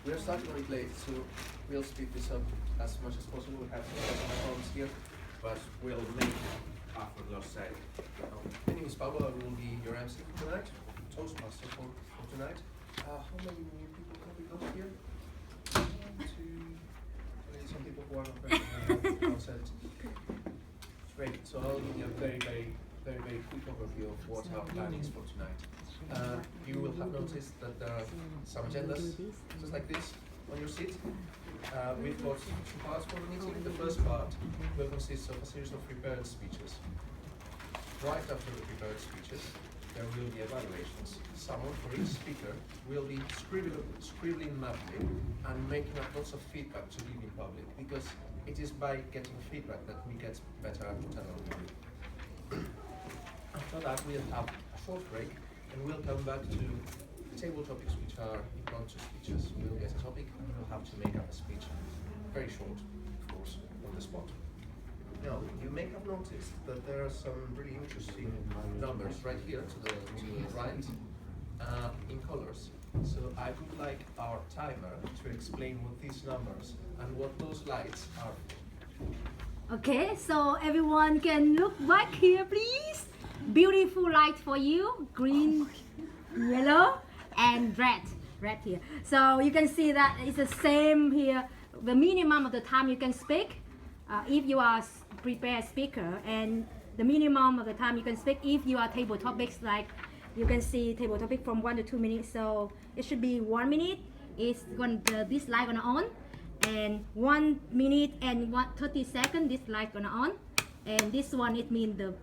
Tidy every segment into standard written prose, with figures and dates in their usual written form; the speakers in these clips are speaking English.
we're starting a bit late, so we'll speed this up as much as possible. We have some problems here, but we'll make after the last side. My name is Pablo. I will be your MC for tonight, Toastmaster for tonight. How many new people have we got here? 1, 2, some people who are not very consent. Great. So I'll give you a very quick overview of what our plan is for tonight. You will have noticed that there are some agendas, just like this, on your seat. We've got 2 parts for the meeting. The first part will consist of a series of prepared speeches. Right after the prepared speeches, there will be evaluations. Someone for each speaker will be scribbling madly and making up lots of feedback to give in public, because it is by getting feedback that we get better at what we do. After that, we'll have a short break, and we'll come back to table topics, which are impromptu speeches. We'll get a topic, and we'll have to make up a speech, very short, of course, on the spot. Now, you may have noticed that there are some really interesting numbers right here to the right, in colors. So I would like our timer to explain what these numbers and what those lights are. Okay, so everyone can look back here, please. Beautiful light for you, green, yellow, and red here. So you can see that it's the same here. The minimum of the time you can speak, if you are prepared speaker, and the minimum of the time you can speak if you are table topics, like you can see table topic from 1 to 2 minutes. So it should be 1 minute. It's this light gonna on, and 1 minute and 30 seconds this light gonna on, and this one it means the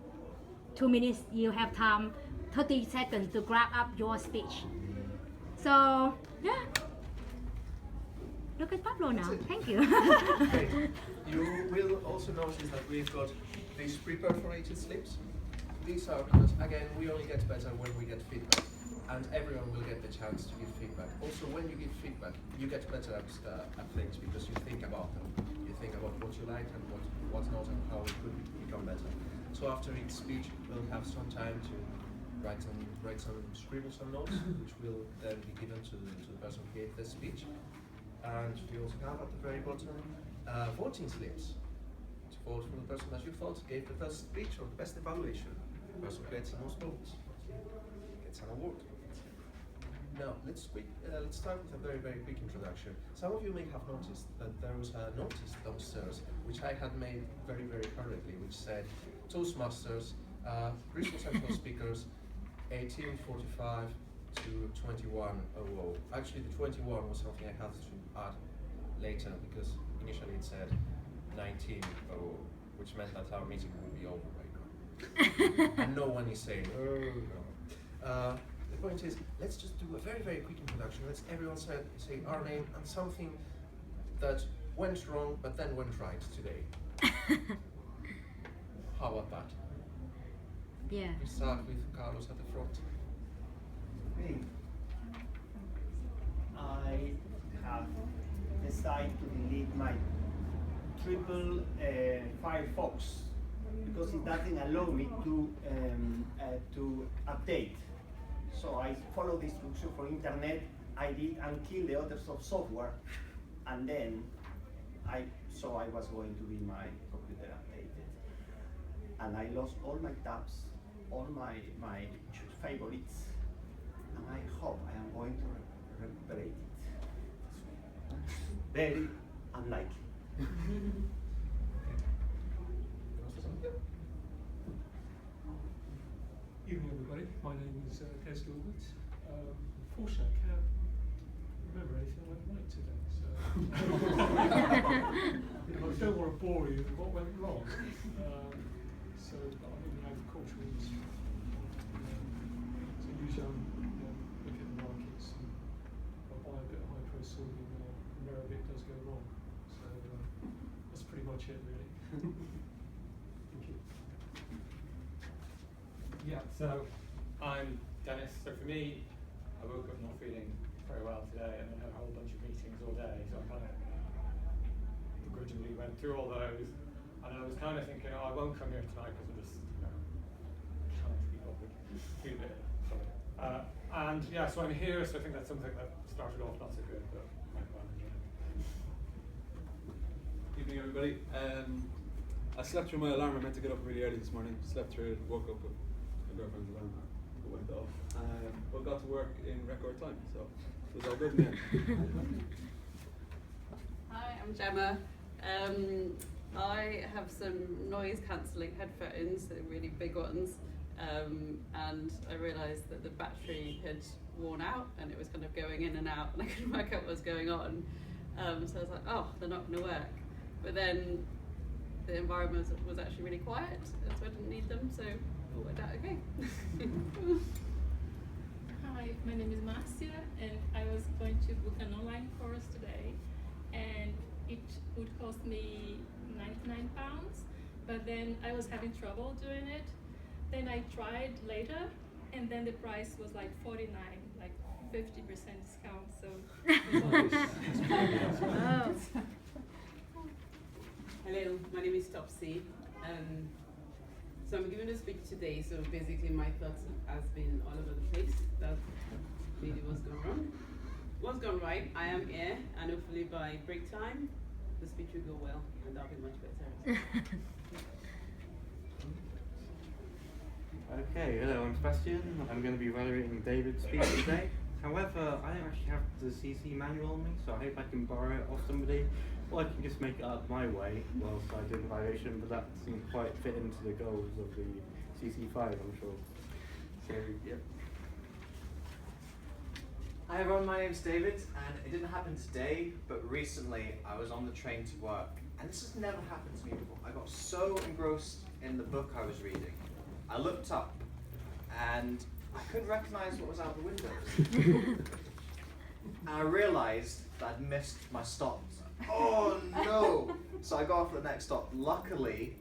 2 minutes you have time 30 seconds to grab up your speech. So yeah, look at Pablo now. Thank you. Great. You will also notice that we've got these pre-perforated slips. These are because, again, we only get better when we get feedback, and everyone will get the chance to give feedback. Also, when you give feedback, you get better at things because you think about them. You think about what you like and what not, and how it could become better. So after each speech, we'll have some time to scribble some notes, which will then be given to the person who gave the speech. And we also have at the very bottom voting slips to vote for the person that you thought gave the best speech or the best evaluation. The person who gets the most votes gets an award. Now let's start with a very quick introduction. Some of you may have noticed that there was a notice downstairs which I had made very hurriedly, which said Toastmasters, Bristol Central speakers, 1845 to 2100. Actually, the 21 was something I had to add later because initially it said 1900, which meant that our meeting would be over right now. And no one is saying, oh no. The point is, let's just do a very quick introduction. Let's everyone say our name and something that went wrong but then went right today. How about that? Yeah. We start with Carlos at the front. Okay. I have decided to delete my triple Firefox because it doesn't allow me to update. So I follow the instruction for internet. I did unkill the others of software, and then I was going to be my computer updated, and I lost all my tabs, all my favorites, and I hope I am going to recuperate it. Very unlikely. Evening, everybody. My name is Des Gilbert. Unfortunately, I can't remember anything I went right today, so I don't want to bore you with what went wrong. So I'm in the agricultural industry. So usually I'm looking at the markets and I buy a bit of high price soybean oil and where a bit does go wrong. So that's pretty much it, really. Thank you. Yeah, so I'm Dennis. So for me, I woke up not feeling very well today and then had a whole bunch of meetings all day. So I kind of begrudgingly went through all those. And I was kind of thinking, oh, I won't come here tonight because I just, can't be bothered. And yeah, so I'm here, so I think that's something that started off not so good, but went well in the end. Evening, everybody. I slept through my alarm. I meant to get up really early this morning. Slept through it, woke up with my girlfriend's alarm. It went off. But got to work in record time, so it was all good in the end. Hi, I'm Gemma. I have some noise cancelling headphones, so really big ones, and I realised that the battery had worn out and it was kind of going in and out and I couldn't work out what was going on. So I was like, oh, they're not going to work. But then the environment was actually really quiet, and so I didn't need them, so it all worked out okay. Hi, my name is Marcia, and I was going to book an online course today, and it would cost me £99, but then I was having trouble doing it. Then I tried later, and then the price was like 49, like 50% discount. So. Oh. Hello, my name is Topsy. So I'm giving a speech today, so basically my thoughts has been all over the place. That really what's gone wrong. What's gone right, I am here, and hopefully by break time, the speech will go well, and that'll be much better. Okay, hello, I'm Sebastian. I'm going to be evaluating David's speech today. However, I don't actually have the CC manual on me, so I hope I can borrow it off somebody, or I can just make it up my way whilst I do the evaluation, but that doesn't quite fit into the goals of the CC5, I'm sure. So, yep. Hi everyone, my name's David, and it didn't happen today, but recently I was on the train to work, and this has never happened to me before. I got so engrossed in the book I was reading, I looked up, and I couldn't recognise what was out the windows. And I realised that I'd missed my stop. Oh no! So I got off at the next stop. Luckily,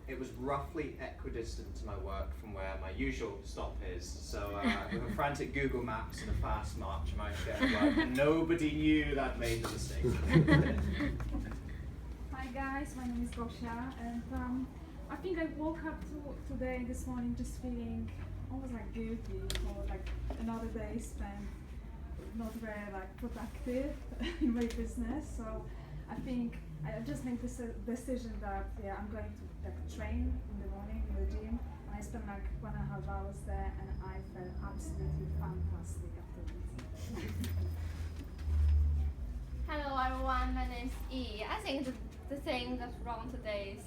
it was roughly equidistant to my work from where my usual stop is. So with a frantic Google Maps and a fast march, I managed to get to work, and nobody knew that I'd made the mistake. Hi guys, my name is Gosia, and I think I woke up this morning just feeling almost like guilty for like another day spent not very like productive in my business. So I think I just made this decision that I'm going to like train in the morning in the gym, and I spent like 1.5 hours there, and I felt absolutely fantastic afterwards. Hello everyone, my name is E. I think the thing that's wrong today is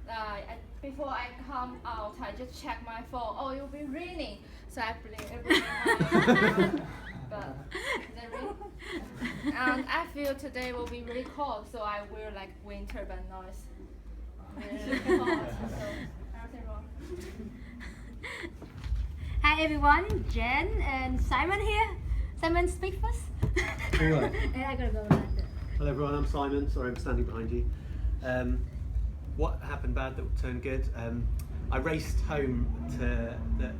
that before I come out, I just check my phone. Oh, it will be raining, so I bring everything. But the rain, and I feel today will be really cold, so I wear like wind turbine noise. Really cold, so everything wrong. Hi everyone, Jen and Simon here. Simon, speak first. Alright. And I gotta go like that. Hello everyone, I'm Simon. Sorry, I'm standing behind you. What happened bad that turned good? I raced home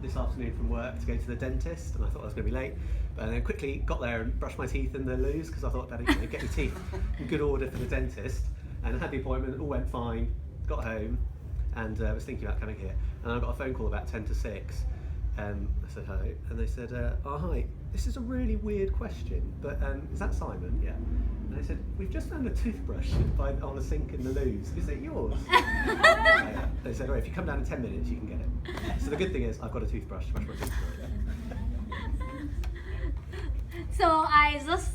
this afternoon from work to go to the dentist, and I thought I was going to be late. But then quickly got there and brushed my teeth in the loos because I thought better get your teeth in good order for the dentist. And I had the appointment, all went fine. Got home, and was thinking about coming here. And I got a phone call about 10 to 6. I said hello, and they said, "Oh hi, this is a really weird question, but is that Simon?" Yeah. And they said, "We've just found a toothbrush on the sink in the loos. Is it yours?" They said, "Oh, if you come down in 10 minutes, you can get it." So the good thing is, I've got a toothbrush to brush my teeth with. So I just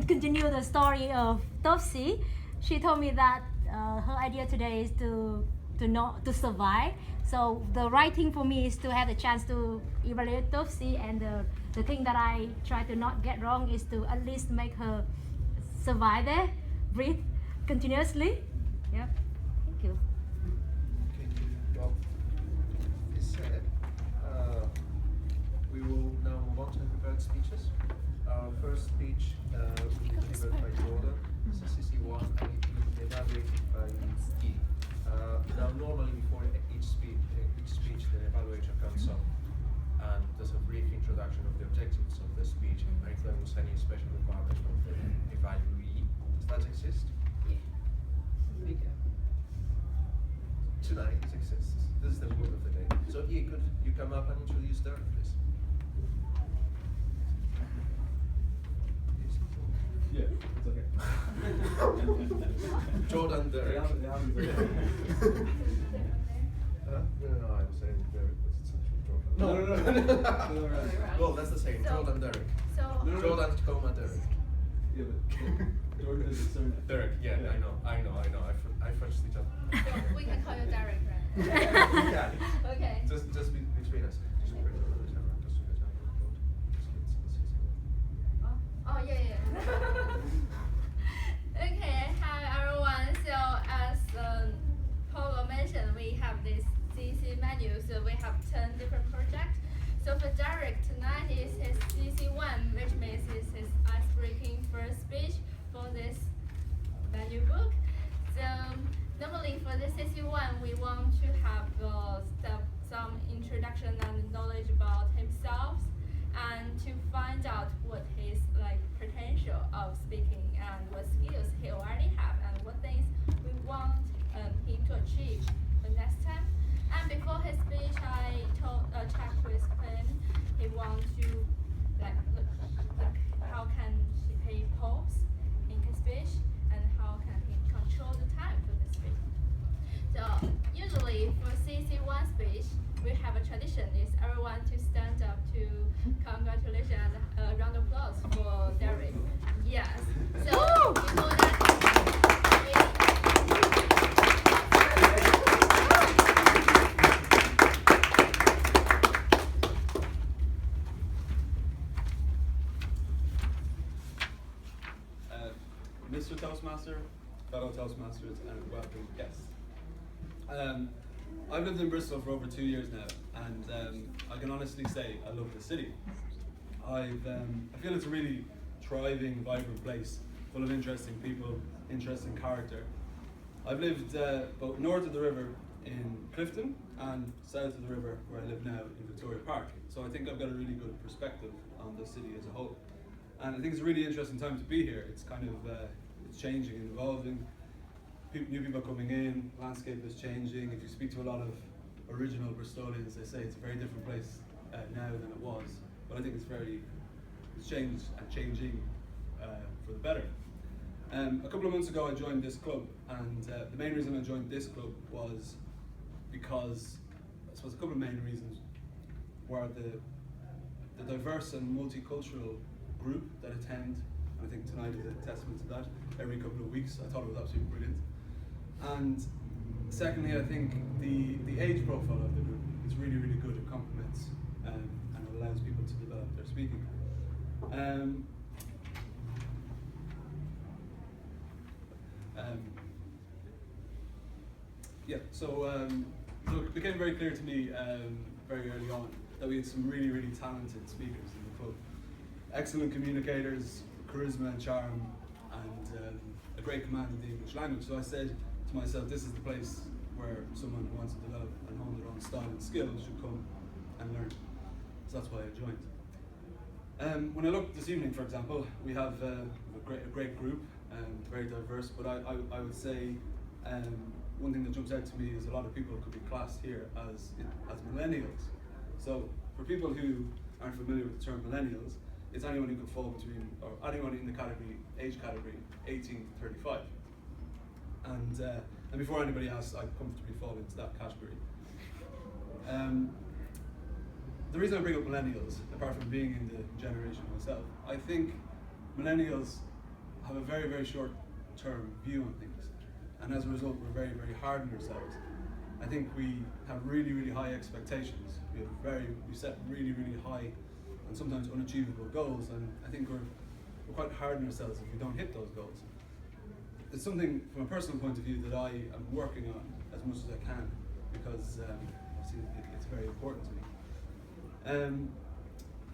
continue the story of Topsy. She told me that her idea today is to survive. So the right thing for me is to have the chance to evaluate Topsy, and the thing that I try to not get wrong is to at least make her survive there, breathe continuously. Yep. Thank you. Okay, well, this said, we will now move on to the prepared speeches. Our first speech will be delivered by Jordan. This is CC1, and it will be evaluated by E. Now, normally before each speech, the evaluator comes up and does a brief introduction of the objectives of the speech, and if there was any special requirement from the evaluee. Does that exist? Yeah. Tonight it exists. This is the word of the day. So E, could you come up and introduce Darren, please? Jordan Derek. They haven't very No, I was saying Derek, but it's actually Jordan. No. Well, that's the same. So- Jordan Derek. So, Jordan, comma Derek. Yeah, but Jordan is a surname. Derek, yeah, I know. I fudged each other. so we can call you Derek, right? Yeah. Okay. Just between us. Oh, yeah. Okay, hi everyone. So as Paulo mentioned, we have this CC menu. So we have 10 different projects. So for Derek, tonight is his CC1, which means it's his ice-breaking first speech for this menu book. So normally for the CC1, we want to have some introduction and knowledge about himself, and to find out what his potential of speaking and what skills he already have and what things we want him to achieve the next time. And before his speech, I checked with him. He wants to look how can he pause in his speech and how can he control the time for the speech. So usually for CC1 speech, we have a tradition is everyone to stand up to congratulations and a round of applause for Derek. Yes. So before that, Mr. Toastmaster, fellow Toastmasters, and welcome guests. I've lived in Bristol for over 2 years now, and I can honestly say I love the city. I feel it's a really thriving, vibrant place, full of interesting people, interesting character. I've lived both north of the river in Clifton and south of the river where I live now in Victoria Park. So I think I've got a really good perspective on the city as a whole. And I think it's a really interesting time to be here. It's kind of it's changing and evolving. New people coming in, landscape is changing. If you speak to a lot of original Bristolians, they say it's a very different place now than it was. But I think it's changed and changing for the better. A couple of months ago I joined this club, and the main reason I joined this club was because, I suppose a couple of main reasons were the diverse and multicultural group that attend, and I think tonight is a testament to that, every couple of weeks. I thought it was absolutely brilliant. And secondly, I think the age profile of the group is really, really good. It complements and it allows people to develop their speaking. So it became very clear to me very early on that we had some really, really talented speakers in the club. Excellent communicators, charisma and charm, and a great command of the English language. So I said to myself, this is the place where someone who wants to develop and hone their own style and skills should come and learn. So that's why I joined. When I look this evening, for example, we have a great group, very diverse, but I would say one thing that jumps out to me is a lot of people could be classed here as millennials. So for people who aren't familiar with the term millennials, it's anyone who could fall between, or anyone in the age category 18 to 35. And before anybody asks, I comfortably fall into that category. The reason I bring up millennials, apart from being in the generation myself, I think millennials have a very, very short-term view on things. And as a result, we're very, very hard on ourselves. I think we have really, really high expectations. We set really, really high and sometimes unachievable goals, and I think we're quite hard on ourselves if we don't hit those goals. It's something from a personal point of view that I am working on as much as I can, because obviously it's very important to me.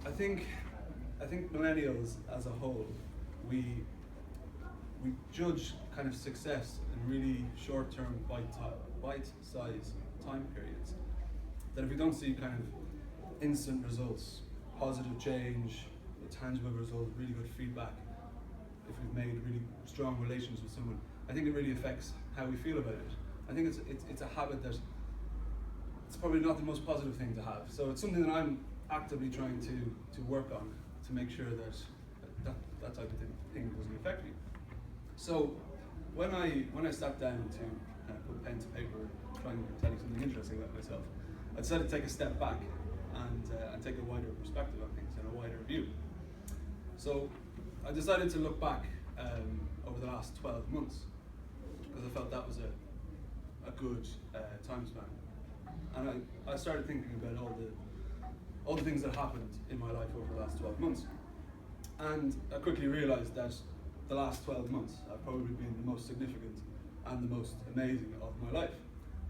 I think millennials as a whole, we judge kind of success in really short-term, bite-sized time periods. That if we don't see kind of instant results, positive change, tangible results, really good feedback, if we've made really strong relations with someone, I think it really affects how we feel about it. I think it's a habit that it's probably not the most positive thing to have. So it's something that I'm actively trying to work on to make sure that type of thing doesn't affect me. So when I sat down to put pen to paper, try and tell you something interesting about myself, I decided to take a step back and take a wider perspective on things and a wider view. So I decided to look back over the last 12 months because I felt that was a good time span. And I started thinking about all the things that happened in my life over the last 12 months. And I quickly realized that the last 12 months have probably been the most significant and the most amazing of my life.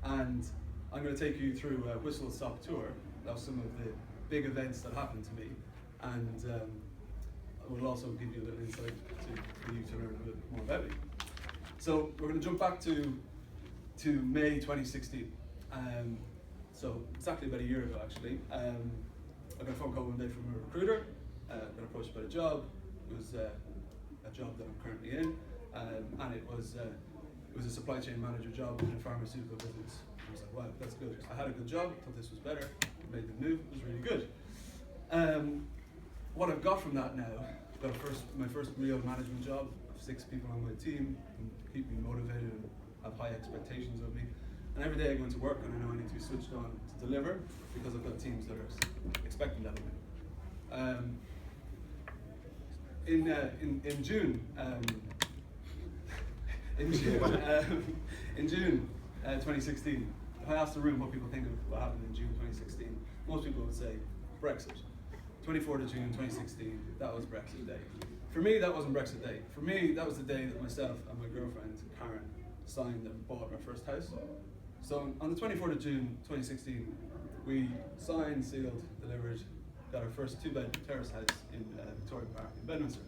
And I'm going to take you through a whistle-stop tour of some of the big events that happened to me, and I will also give you a little insight for you to learn a little bit more about me. So we're going to jump back to May 2016. So exactly about a year ago, actually. I got a phone call one day from a recruiter. Got approached about a job. It was a job that I'm currently in, and it was a supply chain manager job in a pharmaceutical business. I was like, wow, that's good. I had a good job. Thought this was better. Made the move. It was really good. What I've got from that now, got my first real management job. 6 people on my team, and keep me motivated and have high expectations of me. And every day I go into work and I know I need to be switched on to deliver because I've got teams that are expecting that of me. In June, in June 2016, if I asked the room what people think of what happened in June 2016, most people would say Brexit. 24th of June 2016, that was Brexit Day. For me, that wasn't Brexit Day. For me, that was the day that myself and my girlfriend, Karen, signed and bought our first house. So on the 24th of June 2016, we signed, sealed, delivered, got our first 2-bed terrace house in Victoria Park in Bedminster.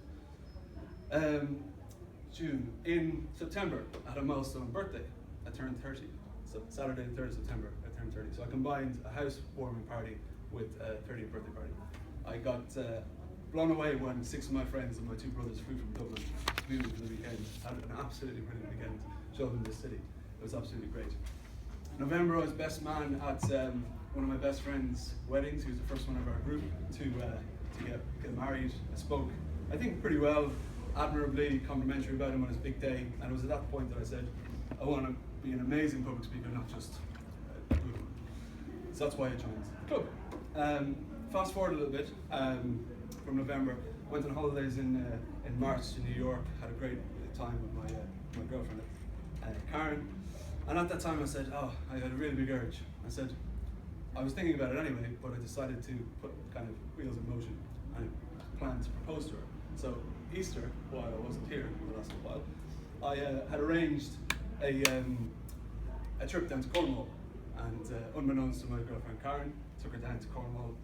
In September, I had a milestone birthday. I turned 30. So Saturday the 3rd of September, I turned 30. So I combined a housewarming party with a 30th birthday party. I got blown away when 6 of my friends and my 2 brothers flew from Dublin to be with me for the weekend. Had an absolutely brilliant weekend, showed them the city. It was absolutely great. November, I was best man at one of my best friend's weddings. He was the first one of our group to get married. I spoke, I think, pretty well, admirably complimentary about him on his big day. And it was at that point that I said, I want to be an amazing public speaker, not just a good one. So that's why I joined the club. Fast forward a little bit, from November, went on holidays in March to New York, had a great time with my girlfriend, Karen. And at that time I said, I had a really big urge. I said, I was thinking about it anyway, but I decided to put kind of wheels in motion and planned to propose to her. So Easter, while I wasn't here for the last while, I had arranged a trip down to Cornwall. And unbeknownst to my girlfriend Karen, took her down to Cornwall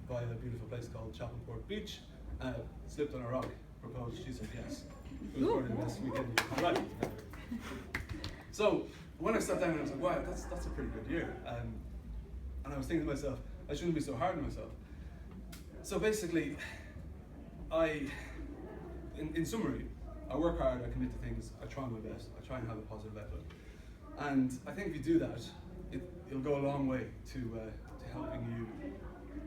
via a beautiful place called Chapelport Beach. Slipped on a rock, proposed, she said yes. It was probably the best weekend of my life. So when I sat down, I was like, wow, that's a pretty good year. And I was thinking to myself, I shouldn't be so hard on myself. So basically, in summary, I work hard, I commit to things, I try my best, I try and have a positive outlook. And I think if you do that, it'll go a long way to helping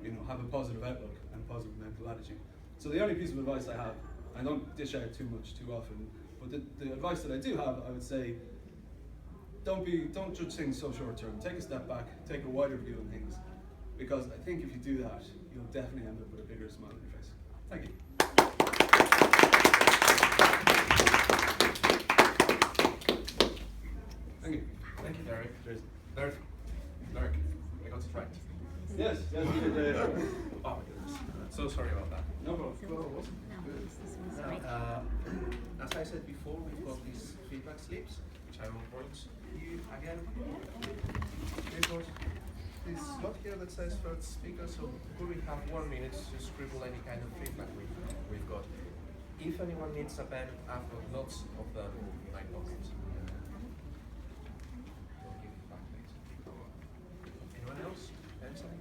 you have a positive outlook and a positive mental attitude. So the only piece of advice I have, I don't dish out too much too often, but the advice that I do have, I would say, don't judge things so short term. Take a step back, take a wider view on things, because I think if you do that, you'll definitely end up with a bigger smile on your face. Thank you. Thank you. Thank you, Derek. Cheers. Derek, I got it right. Yes, you did. Oh my goodness. So sorry about that. No problem. As I said before, we've got these feedback slips, which I will point you again. We've got this slot here that says first speaker, so could we have 1 minute to scribble any kind of feedback we've got? If anyone needs a pen, I've got lots of them in my pockets. I'll give it back later. Anyone else? Anything?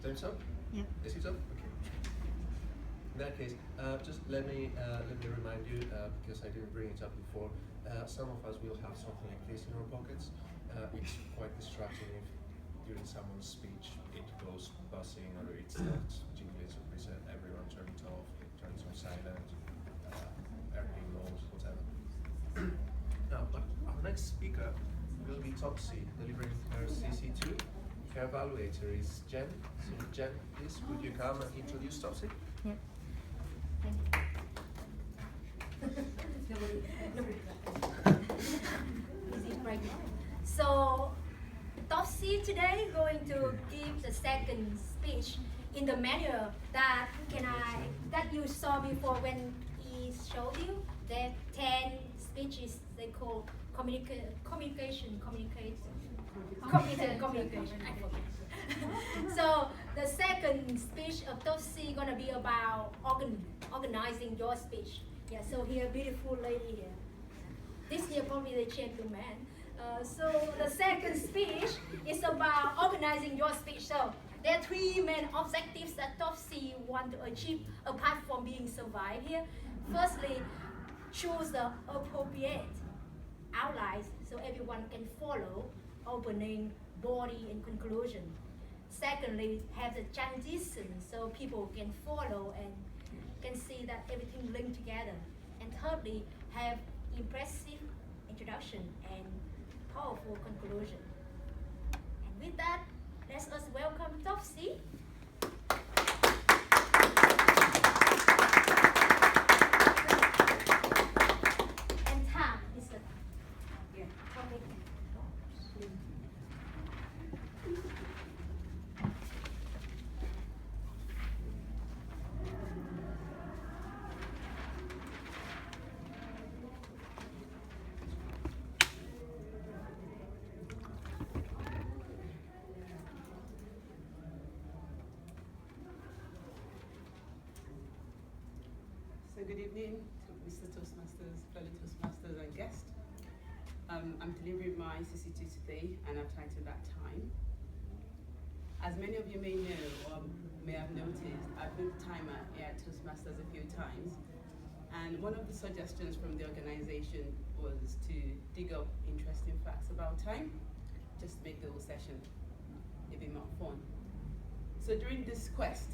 Time's up? Yeah. Is it up? Okay. In that case, just let me remind you, because I didn't bring it up before, some of us will have something like this in our pockets. It's quite distracting if during someone's speech it goes buzzing or it starts jingling, so please everyone turn it off, turn it on silent, airplane mode, whatever. Now, our next speaker will be Topsy, delivering her CC2. Her evaluator is Jen. So Jen, please, would you come and introduce Topsy? Yeah. So, Topsy today going to give the second speech in the manner that you saw before when he showed you the 10 speeches they call communication. I forget. So the second speech of Topsy gonna be about organizing your speech. Yeah. So here, beautiful lady here. This here probably the gentleman. So the second speech is about organizing your speech. So there are three main objectives that Topsy want to achieve apart from being survived here. Firstly, choose the appropriate outlines so everyone can follow, opening, body, and conclusion. Secondly, have the transition so people can follow and can see that everything linked together. And thirdly, have impressive introduction and powerful conclusion. And with that, let us welcome Topsy. And time is the topic. So good evening to Mr. Toastmasters, fellow Toastmasters and guests. I'm delivering my CC2 today and I've titled that Time. As many of you may know or may have noticed, I've been a timer here at Toastmasters a few times, and one of the suggestions from the organization was to dig up interesting facts about time, just to make the whole session a bit more fun. So during this quest,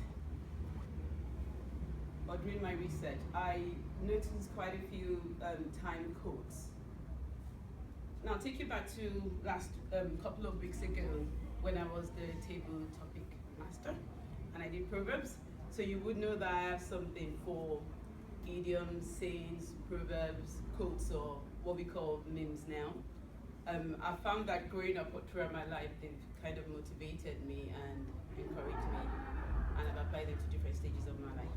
or during my research, I noticed quite a few time quotes. Now, take you back to last couple of weeks ago when I was the table topic master and I did proverbs. So you would know that I have something for idioms, sayings, proverbs, quotes, or what we call memes now. I found that growing up throughout my life, they've kind of motivated me and encouraged me, and I've applied them to different stages of my life.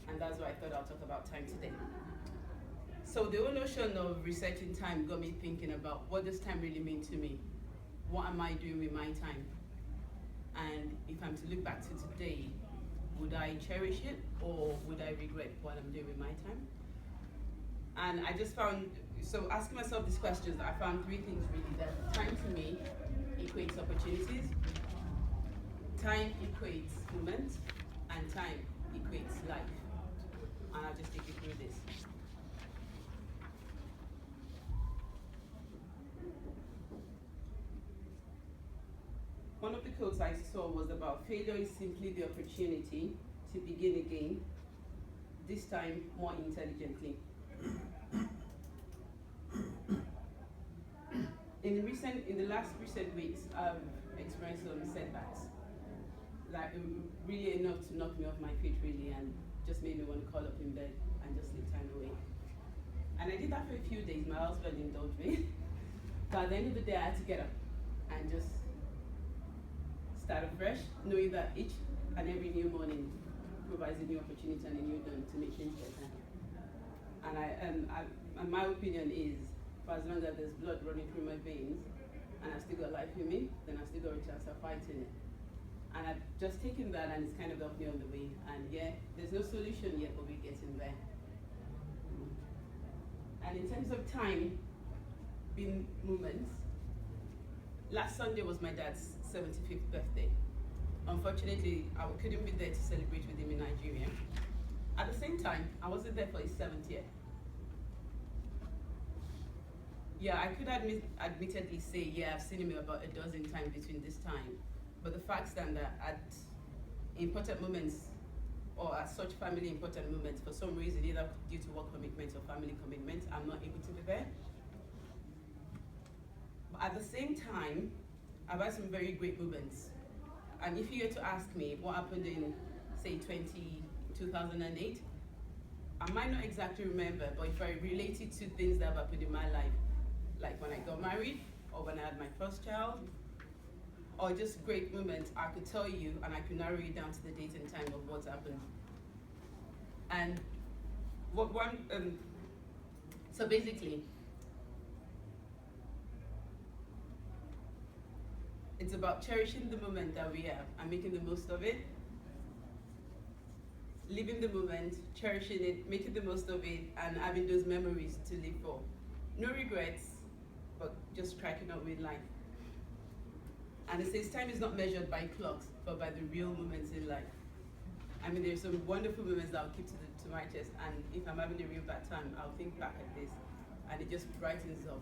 And that's why I thought I'll talk about time today. So the whole notion of researching time got me thinking about what does time really mean to me? What am I doing with my time? And if I'm to look back to today, would I cherish it or would I regret what I'm doing with my time? And I just found, so asking myself these questions, I found three things really. That time to me equates opportunities, time equates moment, and time equates life. And I'll just take you through this. One of the quotes I saw was about failure is simply the opportunity to begin again, this time more intelligently. In the last recent weeks, I've experienced some setbacks, like really enough to knock me off my feet really, and just made me want to curl up in bed and just sleep time away. And I did that for a few days. My husband indulged me. But at the end of the day, I had to get up and just start afresh, knowing that each and every new morning provides a new opportunity and a new dawn to make things better. And my opinion is, for as long as there's blood running through my veins and I've still got life in me, then I've still got a chance of fighting it. And I've just taken that and it's kind of helped me on the way. And yeah, there's no solution yet, but we're getting there. And in terms of time, being moments, last Sunday was my dad's 75th birthday. Unfortunately, I couldn't be there to celebrate with him in Nigeria. At the same time, I wasn't there for his 7th year. Yeah, I could admittedly say, yeah, I've seen him about a dozen times between this time. But the fact stand that at important moments, or at such family important moments, for some reason, either due to work commitments or family commitments, I'm not able to be there. But at the same time, I've had some very great moments. And if you were to ask me what happened in, say, 2008, I might not exactly remember, but if I relate it to things that have happened in my life, like when I got married, or when I had my first child, or just great moments, I could tell you, and I could narrow it down to the date and time of what's happened. And so basically, it's about cherishing the moment that we have and making the most of it. Living the moment, cherishing it, making the most of it, and having those memories to live for. No regrets, but just cracking up with life. And it says time is not measured by clocks, but by the real moments in life. I mean, there's some wonderful moments that I'll keep to my chest, and if I'm having a real bad time, I'll think back at this, and it just brightens up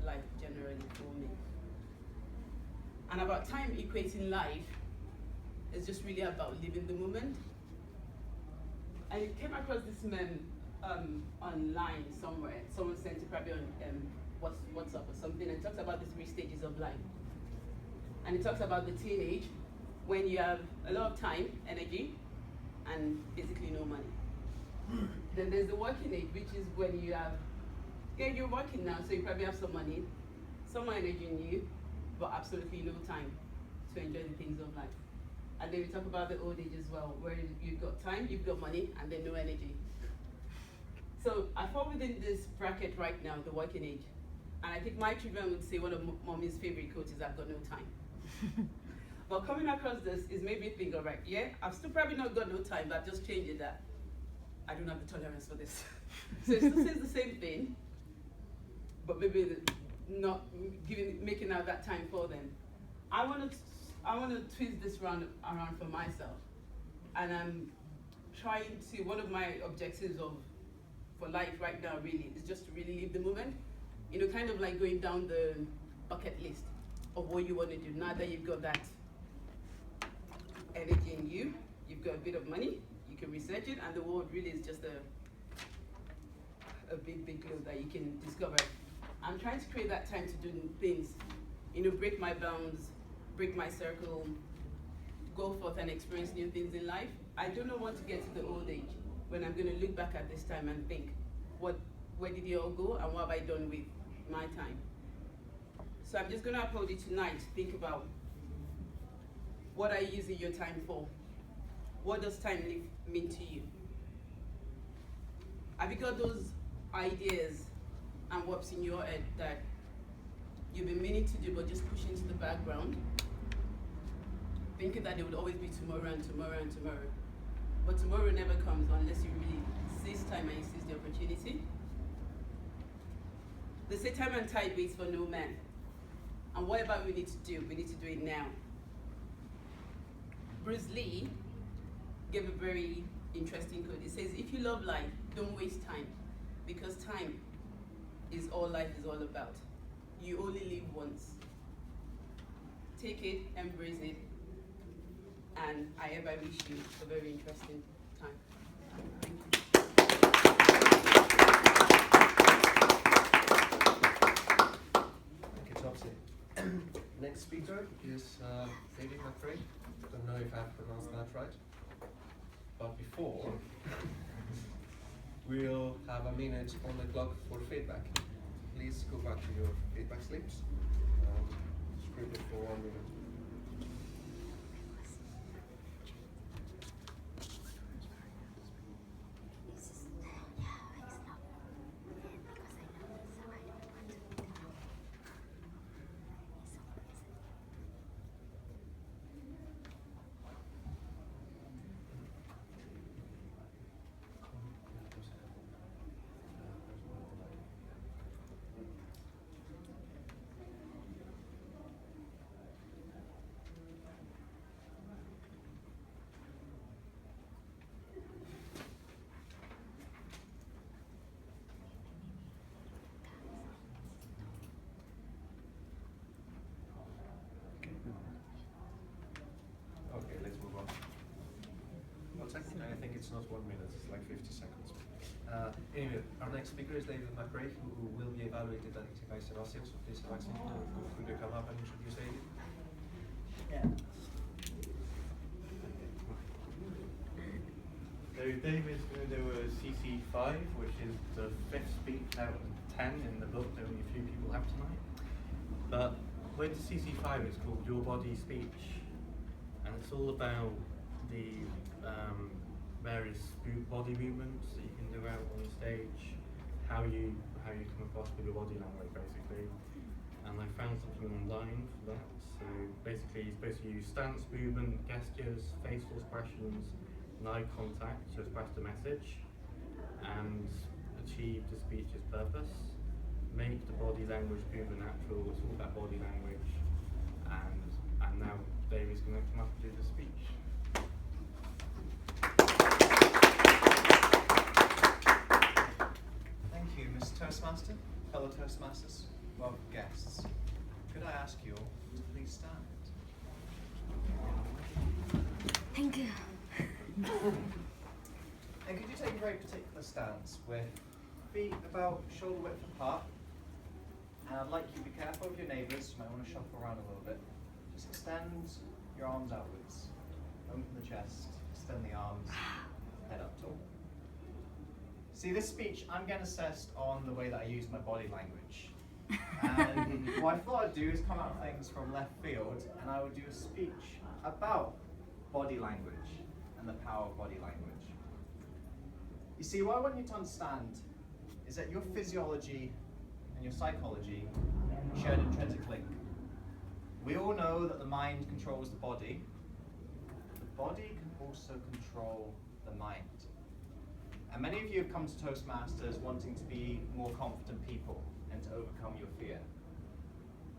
life generally for me. And about time equating life, it's just really about living the moment. I came across this meme online somewhere. Someone sent it probably on WhatsApp or something, and it talks about the 3 stages of life. And it talks about the teenage, when you have a lot of time, energy, and basically no money. Then there's the working age, which is when you have, you're working now, so you probably have some money, some more energy in you, but absolutely no time to enjoy the things of life. And then we talk about the old age as well, where you've got time, you've got money, and then no energy. So I fall within this bracket right now, the working age. And I think my children would say one of mommy's favorite quotes is, I've got no time. But coming across this is made me think, all right, yeah, I've still probably not got no time, but I've just changed it that I don't have the tolerance for this. So it still says the same thing, but maybe not making out that time for them. I want to twist this around for myself, and I'm trying to. One of my objectives for life right now really is just to really live the moment. You know, kind of like going down the bucket list of what you want to do. Now that you've got that energy in you, you've got a bit of money, you can research it, and the world really is just a big globe that you can discover. I'm trying to create that time to do things, you know, break my bounds, break my circle, go forth and experience new things in life. I do not want to get to the old age when I'm going to look back at this time and think, where did it all go, and what have I done with my time? So I'm just going to uphold it tonight. Think about, what are you using your time for? What does time mean to you? Have you got those ideas and what's in your head that you've been meaning to do but just push into the background, thinking that there would always be tomorrow and tomorrow and tomorrow? But tomorrow never comes unless you really seize time and you seize the opportunity. They say time and tide waits for no man. And whatever we need to do it now. Bruce Lee gave a very interesting quote. It says, if you love life, don't waste time, because time is all life is all about. You only live once. Take it, embrace it, and I hereby wish you a very interesting time. Thank you. Thank you, Topsy. Next speaker is David McRae. Don't know if I've pronounced that right. But before, we'll have a minute on the clock for feedback. Please go back to your feedback slips. Scribble for 1 minute. not 1 minute, it's like 50 seconds. Anyway, our next speaker is David McRae, who will be evaluated by Sebastian. So please, Sebastian, could you come up and introduce David? Yeah. So David's going to do a CC5, which is the 5th speech out of 10 in the book that only a few people have tonight. But with the CC5, it's called Your Body Speech, and it's all about the various body movements that you can do out on stage, how you come across with your body language, basically. And I found something online for that. So basically, you're supposed to use stance, movement, gestures, facial expressions, and eye contact to express the message and achieve the speech's purpose. Make the body language movement natural. It's all about body language. And now David's going to come up and do the speech. Thank you, Mr. Toastmaster, fellow Toastmasters, welcome guests. Could I ask you all to please stand? Thank you. And could you take a very particular stance with feet about shoulder width apart? And I'd like you to be careful of your neighbours, you might want to shuffle around a little bit. Just extend your arms outwards, open the chest, extend the arms, head up tall. See, this speech, I'm getting assessed on the way that I use my body language. And what I thought I'd do is come out of things from left field, and I would do a speech about body language and the power of body language. You see, what I want you to understand is that your physiology and your psychology share an intrinsic link. We all know that the mind controls the body. The body can also control the mind. And many of you have come to Toastmasters wanting to be more confident people and to overcome your fear.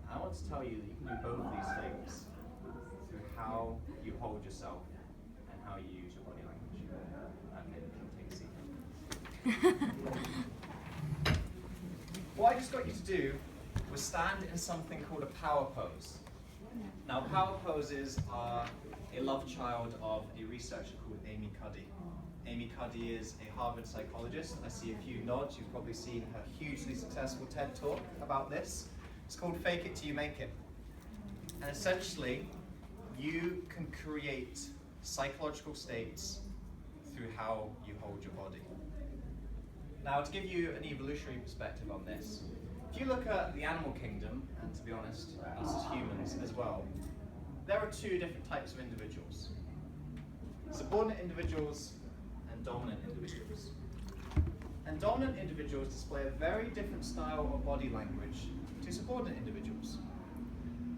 And I want to tell you that you can do both of these things through how you hold yourself and how you use your body language. Okay, take a seat. What I just got you to do was stand in something called a power pose. Now, power poses are a love child of a researcher called Amy Cuddy. Amy Cuddy is a Harvard psychologist. I see a few nods. You've probably seen her hugely successful TED talk about this. It's called Fake It Till You Make It. And essentially, you can create psychological states through how you hold your body. Now, to give you an evolutionary perspective on this, if you look at the animal kingdom, and to be honest, us as humans as well, there are two different types of individuals. Subordinate individuals and dominant individuals. And dominant individuals display a very different style of body language to subordinate individuals.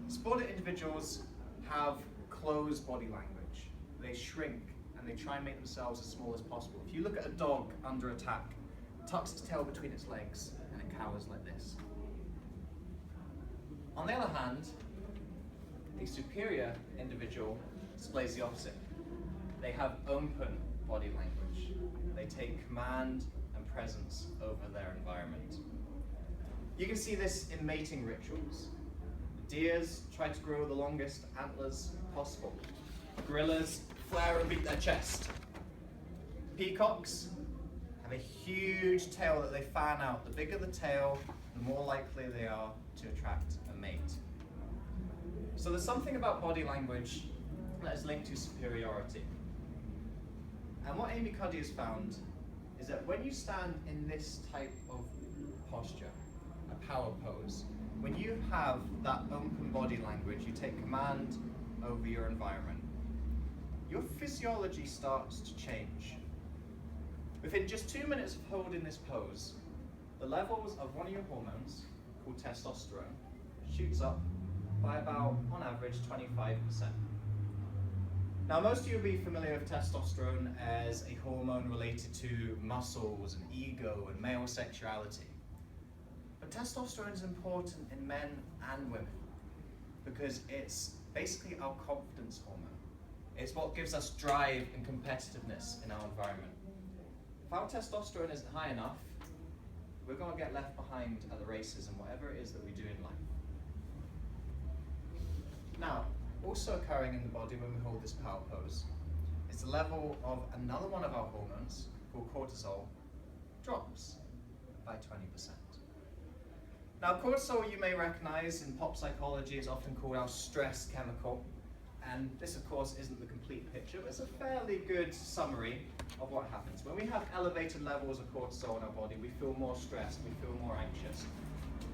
Subordinate individuals have closed body language. They shrink and they try and make themselves as small as possible. If you look at a dog under attack, it tucks its tail between its legs and it cowers like this. On the other hand, a superior individual displays the opposite. They have open body language. They take command and presence over their environment. You can see this in mating rituals. Deers try to grow the longest antlers possible. Gorillas flare and beat their chest. Peacocks have a huge tail that they fan out. The bigger the tail, the more likely they are to attract a mate. So there's something about body language that is linked to superiority. And what Amy Cuddy has found is that when you stand in this type of posture, a power pose, when you have that open body language, you take command over your environment, your physiology starts to change. Within just 2 minutes of holding this pose, the levels of one of your hormones, called testosterone, shoots up by about, on average, 25%. Now, most of you will be familiar with testosterone as a hormone related to muscles and ego and male sexuality. But testosterone is important in men and women because it's basically our confidence hormone. It's what gives us drive and competitiveness in our environment. If our testosterone isn't high enough, we're going to get left behind at the races and whatever it is that we do in life. Now, also occurring in the body when we hold this power pose is the level of another one of our hormones, called cortisol, drops by 20%. Now, cortisol, you may recognize in pop psychology, is often called our stress chemical. And this, of course, isn't the complete picture, but it's a fairly good summary of what happens. When we have elevated levels of cortisol in our body, we feel more stressed, we feel more anxious.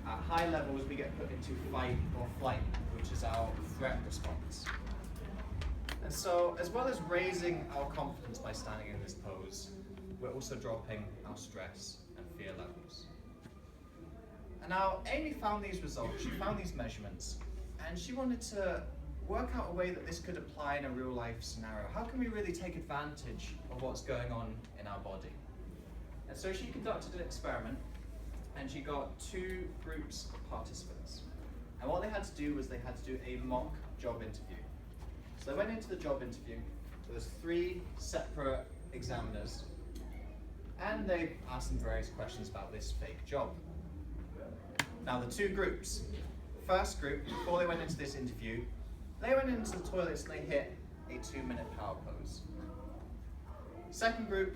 At high levels, we get put into fight or flight, which is our threat response. And so, as well as raising our confidence by standing in this pose, we're also dropping our stress and fear levels. And now, Amy found these results, she found these measurements, and she wanted to work out a way that this could apply in a real life scenario. How can we really take advantage of what's going on in our body? And so she conducted an experiment, and she got 2 groups of participants. And what they had to do was they had to do a mock job interview. So they went into the job interview, there was 3 separate examiners, and they asked them various questions about this fake job. Now the 2 groups. First group, before they went into this interview, they went into the toilets and they hit a 2-minute power pose. Second group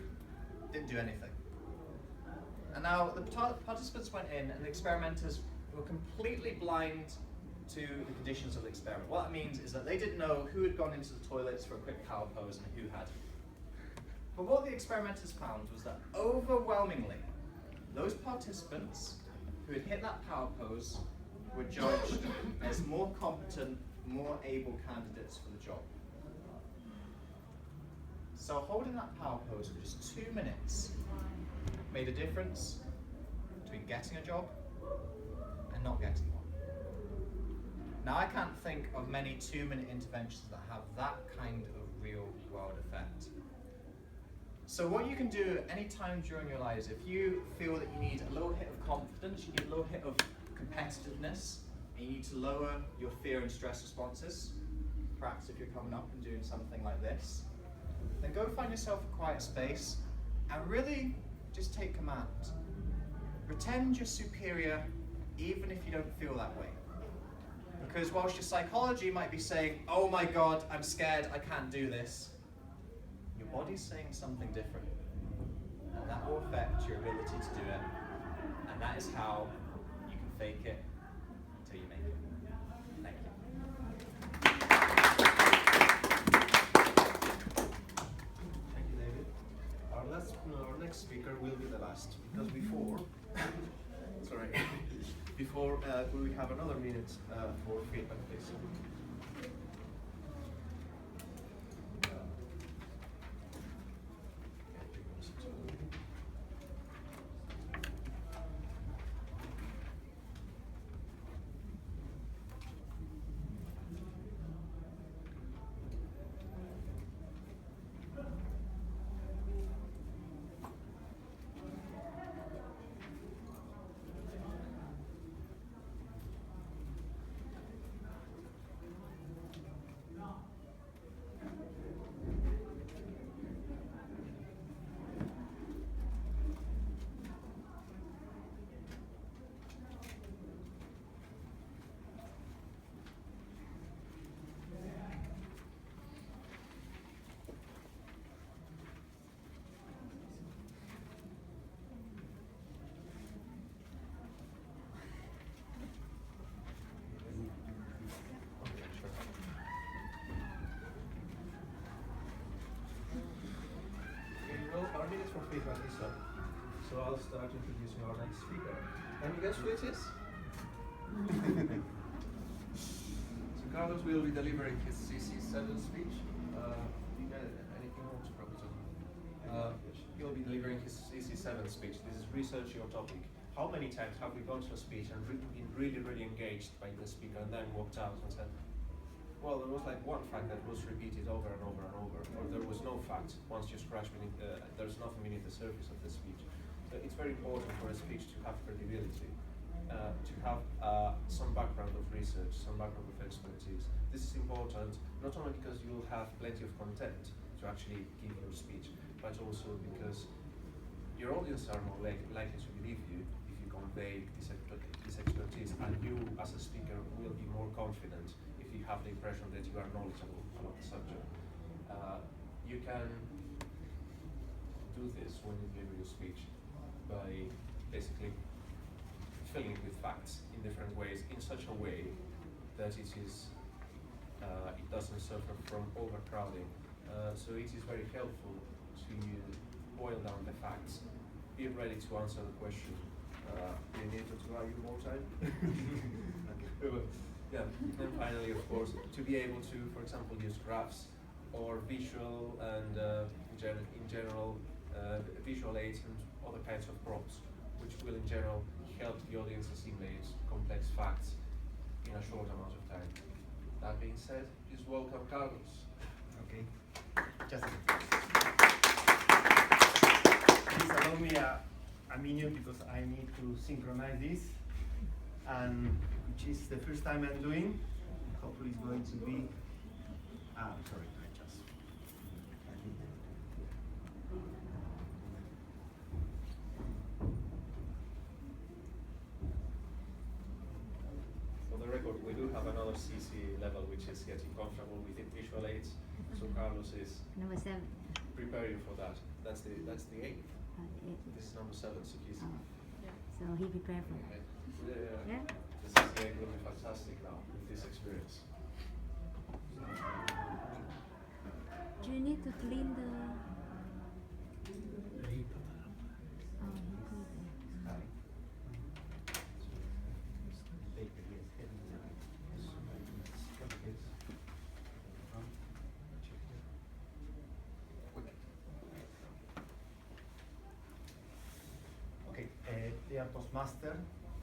didn't do anything. And now the participants went in and the experimenters were completely blind to the conditions of the experiment. What that means is that they didn't know who had gone into the toilets for a quick power pose and who hadn't. But what the experimenters found was that overwhelmingly, those participants who had hit that power pose were judged as more competent, more able candidates for the job. So holding that power pose for just 2 minutes made a difference between getting a job and not getting one. Now I can't think of many 2-minute interventions that have that kind of real world effect. So what you can do any time during your lives, if you feel that you need a little hit of confidence, you need a little hit of competitiveness, and you need to lower your fear and stress responses, perhaps if you're coming up and doing something like this, then go find yourself a quiet space and really just take command. Pretend you're superior even if you don't feel that way. Because whilst your psychology might be saying, oh my God, I'm scared, I can't do this, your body's saying something different. And that will affect your ability to do it. And that is how you can fake it until you make it. Thank you. Thank you, David. Our next speaker will be the last, because before, sorry, before we have another minute for feedback, please. Our minutes for feedback is up, so I'll start introducing our next speaker. Can you guess who it is? So Carlos will be delivering his CC7 speech. You got anything else, Professor? He'll be delivering his CC7 speech. This is research your topic. How many times have we gone to a speech and been really engaged by the speaker and then walked out and said, well, there was like one fact that was repeated over and over and over, or there was no fact. Once you scratch beneath there's nothing beneath the surface of the speech. So it's very important for a speech to have credibility, to have some background of research, some background of expertise. This is important not only because you'll have plenty of content to actually give your speech, but also because your audience are more likely to believe you if you convey this expertise, and you as a speaker will be more confident if you have the impression that you are knowledgeable about the subject. You can do this when you give your speech by basically filling it with facts in different ways, in such a way that it doesn't suffer from overcrowding. So it is very helpful to boil down the facts, be ready to answer the question. Do you need to try you more time? Yeah, and finally, of course, to be able to, for example, use graphs or visual and in general visual aids and other kinds of prompts, which will in general help the audience assimilate complex facts in a short amount of time. That being said, please welcome Carlos. Okay. Just please allow me a minute because I need to synchronize this, and which is the first time I'm doing. Hopefully, it's going to be. I'm sorry, I just. For the record, we do have another CC level which is getting comfortable with visual aids. So Carlos is Number 7. preparing for that. That's the 8th. 8. This is number 7, so he's So he prepared for that. yeah. Yeah? The CC8 will be fantastic now with this experience. Do you need to clean the... Okay, dear Toastmaster,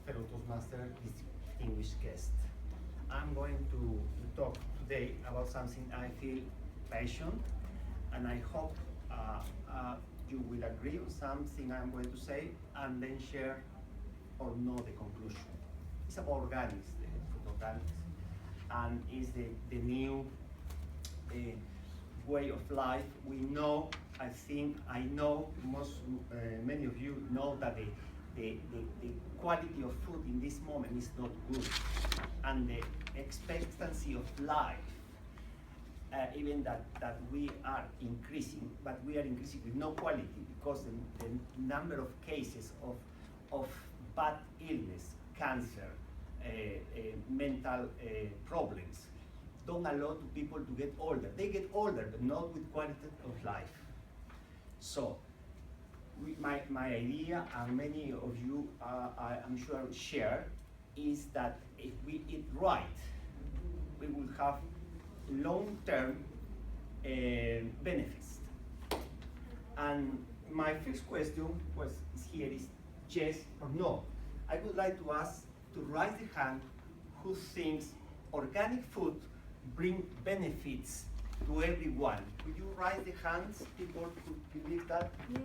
fellow Toastmaster, distinguished guest. I'm going to talk today about something I feel passion, and I hope you will agree on something I'm going to say, and then share or know the conclusion. It's about organics, the food organics, and is the new way of life. We know, I know, many of you know that the quality of food in this moment is not good, and the expectancy of life, even that we are increasing, but we are increasing with no quality, because the number of cases of bad illness, cancer, mental problems, don't allow people to get older. They get older, but not with quality of life. So, my idea, and many of you, I'm sure, share, is that if we eat right, we will have long-term benefits. And my first question is yes or no. I would like to ask to raise the hand who thinks organic food bring benefits to everyone. Could you raise the hands, people who believe that? Yeah.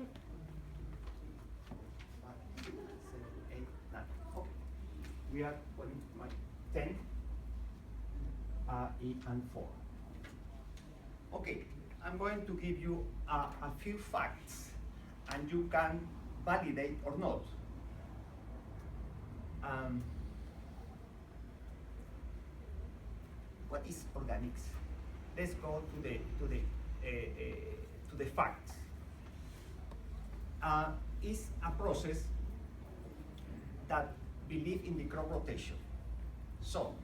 5, 6, 7, 8, 9. Okay. We are 10, 8, and 4. Okay, I'm going to give you a few facts, and you can validate or not. What is organics? Let's go to the facts. It's a process that believe in the crop rotation. So,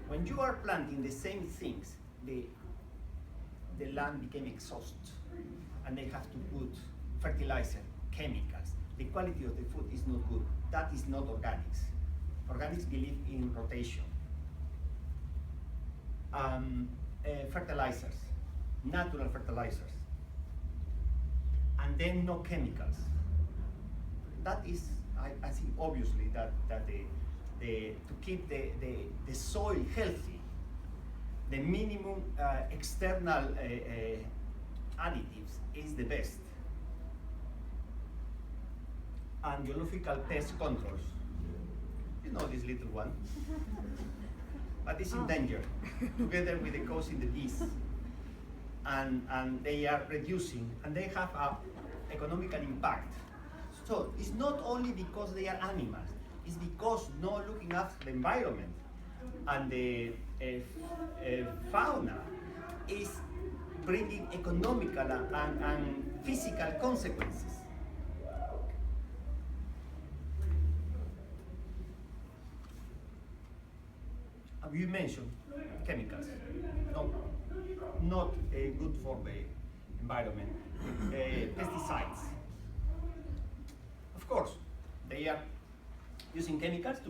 when you are planting the same things, the land became exhausted, and they have to put fertilizer, chemicals. The quality of the food is not good. That is not organics. Organics believe in rotation. Fertilizers, natural fertilizers, and then no chemicals. That is, I think, obviously that to keep the soil healthy, the minimum external additives is the best. And biological pest controls. You know this little one. But it's in danger, together with the cows in the bees. And they are reducing, and they have an economical impact. So it's not only because they are animals, it's because not looking after the environment. And the fauna is bringing economical and physical consequences. You mentioned chemicals, not good for the environment. Pesticides. Of course, they are using chemicals to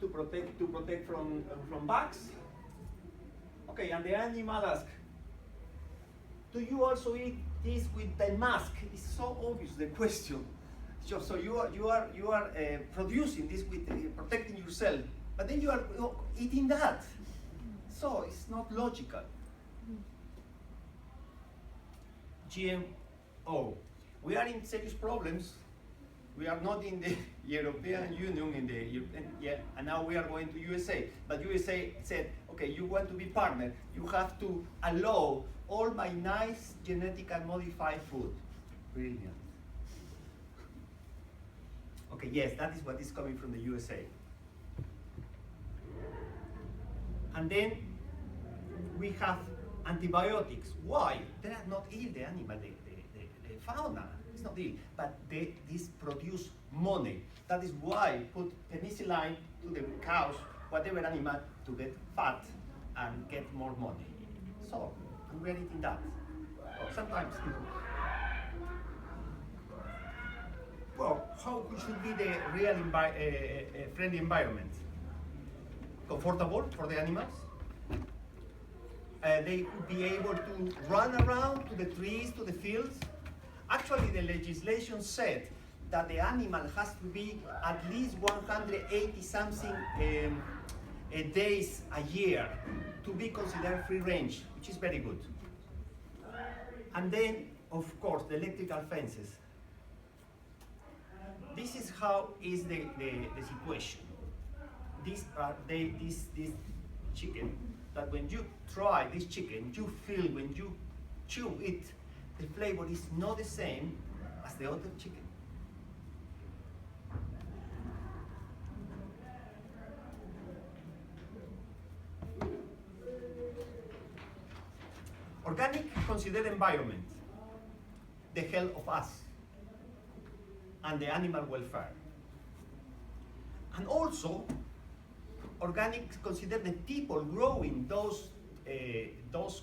protect from bugs. Okay, and the animal asks, "Do you also eat this with the mask?" It's so obvious the question. So you are producing this with protecting yourself, but then you are eating that. So it's not logical. GMO. We are in serious problems. We are not in the European Union, and now we are going to USA. But USA said, okay, you want to be partner, you have to allow all my nice genetically modified food. Brilliant. Okay, yes, that is what is coming from the USA. And then we have antibiotics. Why? They are not ill, the animal, the fauna is not ill, but this produce money. That is why put penicillin to the cows, whatever animal, to get fat and get more money. So, and we are eating that. Sometimes. Well, how should be the real friendly environment? Comfortable for the animals. They would be able to run around to the trees, to the fields. Actually, the legislation said that the animal has to be at least 180 something days a year to be considered free range, which is very good. And then, of course, the electrical fences. This is how is the situation. This chicken, that when you try this chicken, you feel when you chew it, the flavor is not the same as the other chicken. Organic considered environment, the health of us, and the animal welfare. And also, organic consider the people growing those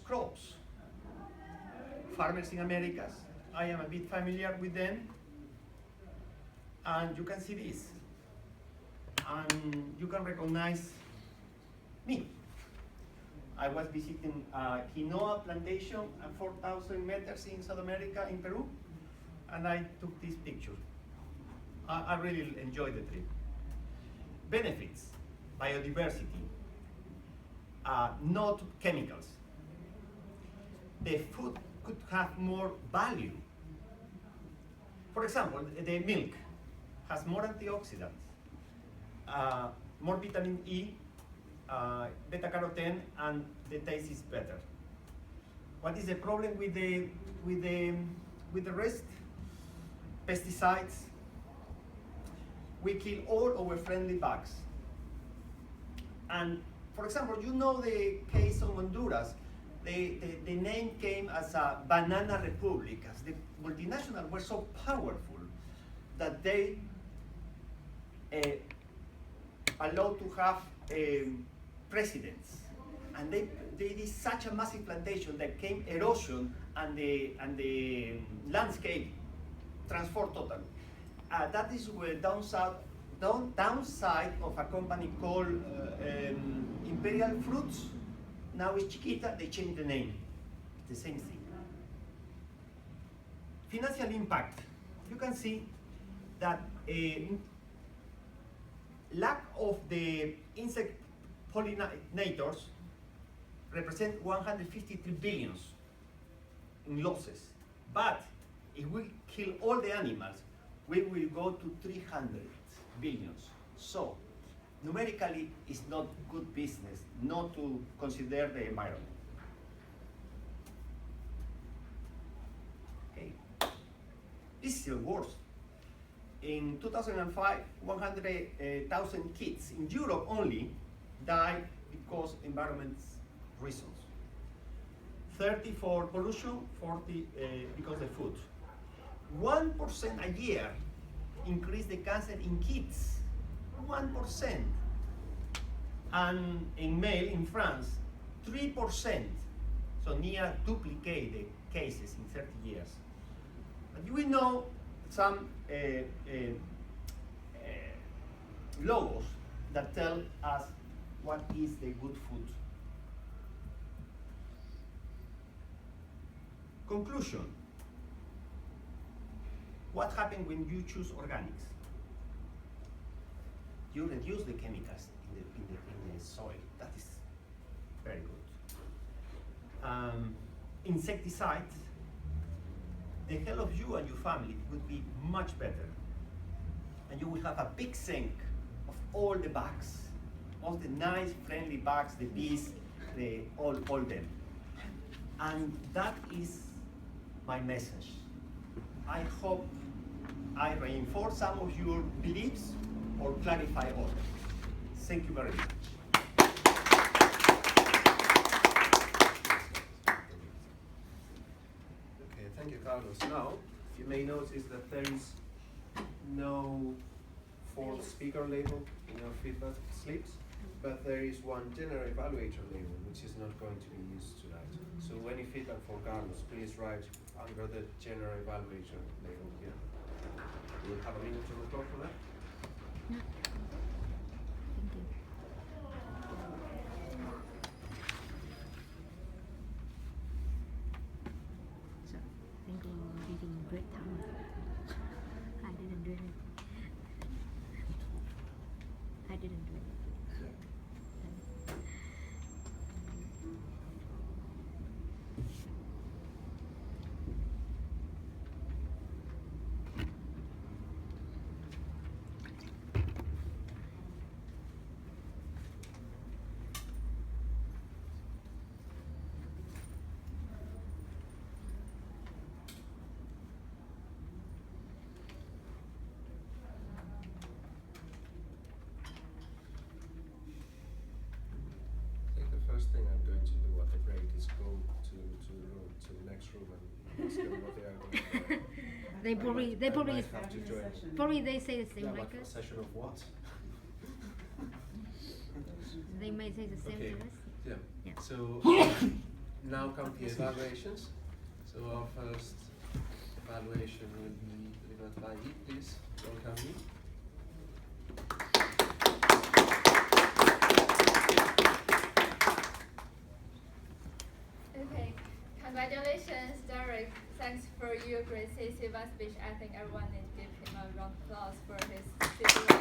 crops. Farmers in Americas, I am a bit familiar with them, and you can see this, and you can recognize me. I was visiting quinoa plantation at 4,000 meters in South America, in Peru, and I took this picture. I really enjoyed the trip. Benefits, biodiversity, not chemicals. The food could have more value. For example, the milk has more antioxidants, more vitamin E, beta-carotene, and the taste is better. What is the problem with the rest? Pesticides. We kill all our friendly bugs. And for example, you know the case of Honduras. The name came as a banana republic, as the multinationals were so powerful that they allowed to have presidents. And they did such a massive plantation that came erosion and the landscape transformed totally. That is the downside of a company called Imperial Fruits. Now it's Chiquita, they changed the name. It's the same thing. Financial impact. You can see that lack of the insect pollinators represent 153 billions in losses. But if we kill all the animals, we will go to 300 billions. So, numerically, it's not good business not to consider the environment. Okay. This is still worse. In 2005, 100,000 kids in Europe only died because environment reasons. 30 for pollution, 40 because of food. 1% a year increase the cancer in kids. 1%. And in male in France, 3%. So near duplicate the cases in 30 years. But you will know some logos that tell us what is the good food. Conclusion. What happens when you choose organics? You reduce the chemicals in the soil. That is very good. Insecticides, the health of you and your family would be much better. And you will have a big sink of all the bugs, all the nice, friendly bugs, the bees, all them. And that is my message. I hope I reinforce some of your beliefs or clarify others. Thank you very much. Okay, thank you, Carlos. Now, you may notice that there is no fourth speaker label in your feedback slips, but there is one general evaluator label, which is not going to be used tonight. So any feedback for Carlos, please write under the general evaluator label here. We'll have a minute on the clock for that. Yeah. Thank you. So, I think we're reading great time. I didn't do it. I didn't do it. First thing I'm going to do at the break is go to the next room and ask them what they are going to do. They probably have to join. probably they say the same Yeah, like but a us. session of what? They may say the same Okay. to us. Yeah. Yeah. So now come the evaluations. So our first evaluation will be delivered by Yi, please. Welcome Yi. Okay, congratulations, Derek. Thanks for your great CC1 speech. I think everyone needs to give him a round of applause for his CC1.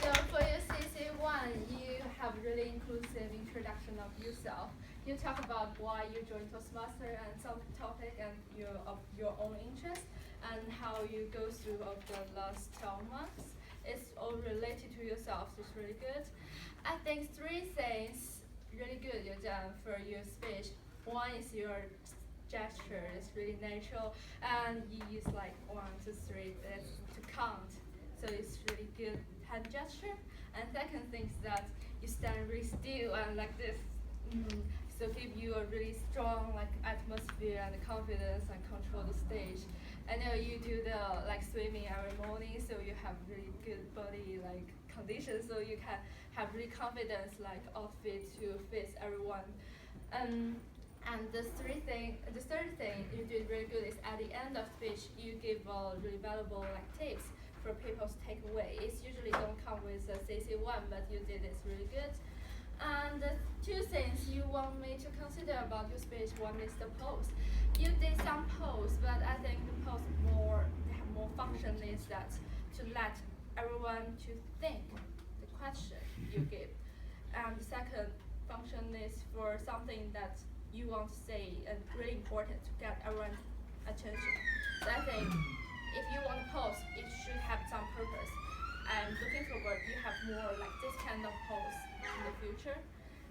So for your CC1, you have really inclusive introduction of yourself. You talk about why you joined Toastmaster and some topic and your own interest and how you go through of the last 12 months. It's all related to yourself, so it's really good. I think three things really good you've done for your speech. One is your gesture, it's really natural, and you use like 1, 2, 3 that's to count. So it's really good hand gesture. And second thing is that you stand really still and like this. So give you a really strong like atmosphere and confidence and control the stage. I know you do the like swimming every morning, so you have really good body like condition, so you can have really confidence like outfit to face everyone. And the third thing you did really good is at the end of speech you give really valuable like tips for people to take away. It usually don't come with a CC1, but you did this really good. And the two things you want me to consider about your speech, one is the pose. You did some pose, but I think the pose they have more function is that to let everyone to think the question you give. And the second function is for something that you want to say and really important to get everyone's attention. So I think if you want to pose, it should have some purpose. And looking forward, you have more like this kind of pose in the future.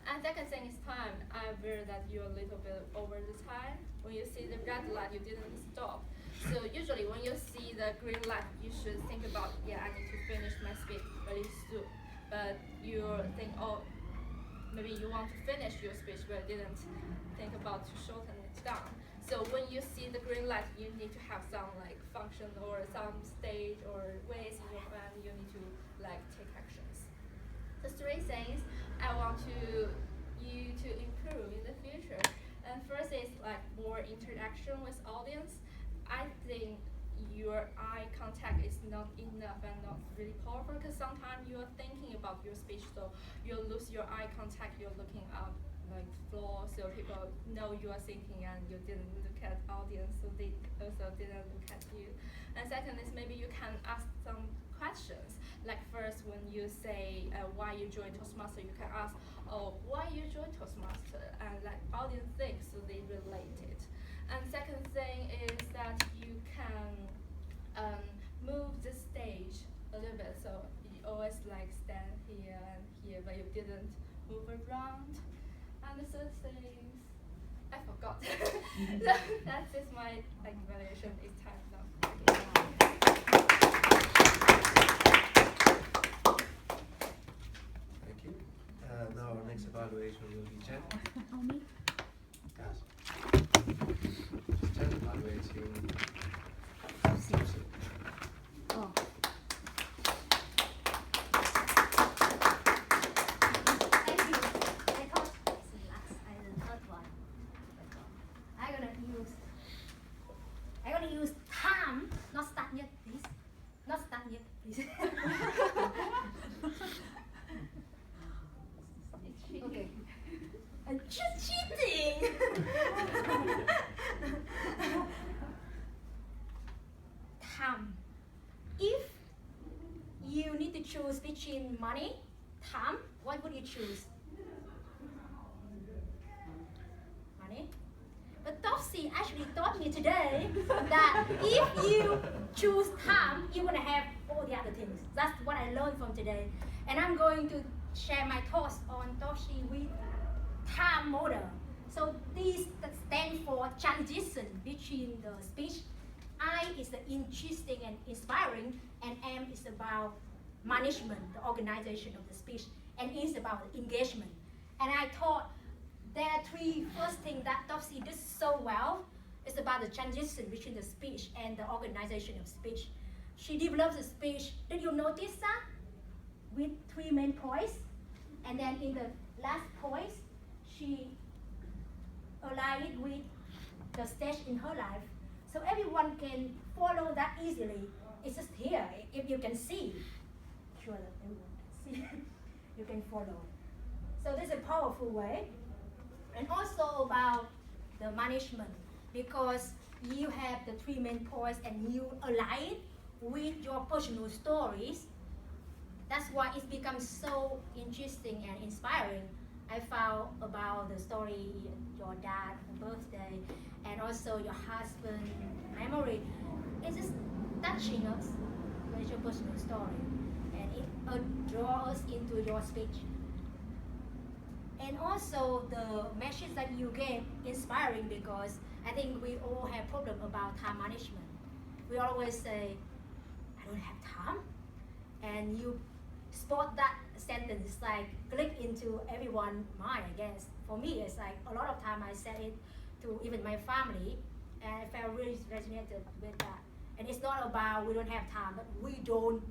And second thing is time. I'm aware that you're a little bit over the time. When you see the red light, you didn't stop. So usually when you see the green light, you should think about, yeah, I need to finish my speech very soon. But you think, oh, maybe you want to finish your speech but didn't think about to shorten it down. So when you see the green light, you need to have some like function or some stage or ways in your plan. You need to like take actions. The three things I want you to improve in the future. And first is like more interaction with audience. I think your eye contact is not enough and not really powerful because sometimes you are thinking about your speech, so you lose your eye contact. You're looking up like floor, so people know you are thinking and you didn't look at audience, so they also didn't look at you. And second is maybe you can ask some questions. Like first, when you say why you join Toastmaster, you can ask, oh, why you join Toastmaster, and like audience thinks, so they relate it. And second thing is that you can move the stage a little bit, so you always like stand here and here, but you didn't move around. And the third thing is, I forgot. So that's just my like evaluation. It's time now. Thank you. Now our next evaluation will be Jen. Yes. Jen evaluates you. Oh. Thank you. Because I the third one. I'm gonna use time. Not start yet, please. Not start yet, please. Okay. I'm just cheating. Time. If you need to choose between money, time, what would you choose? Money? But Topsy actually taught me today that if you choose time, you're gonna have all the other things. That's what I learned from today. And I'm going to share my thoughts on Topsy with time model. So this stands for transition between the speech. I is the interesting and inspiring, and M is about management, the organization of the speech, and E is about engagement. And I thought there are three first things that Topsy did so well. It's about the transition between the speech and the organization of speech. She developed the speech, did you notice that? With three main points. And then in the last point, she aligned it with the stage in her life. So everyone can follow that easily. It's just here, if you can see. Sure that everyone can see. You can follow. So this is a powerful way. And also about the management, because you have the three main points and you align it with your personal stories. That's why it becomes so interesting and inspiring. I found about the story, your dad's birthday, and also your husband's memory. It's just touching us with your personal story, and it draws us into your speech. And also the message that you gave inspiring, because I think we all have problem about time management. We always say, I don't have time, and you spot that sentence like click into everyone's mind, I guess. For me, it's like a lot of time I said it to even my family, and I felt really resonated with that. And it's not about we don't have time, but we don't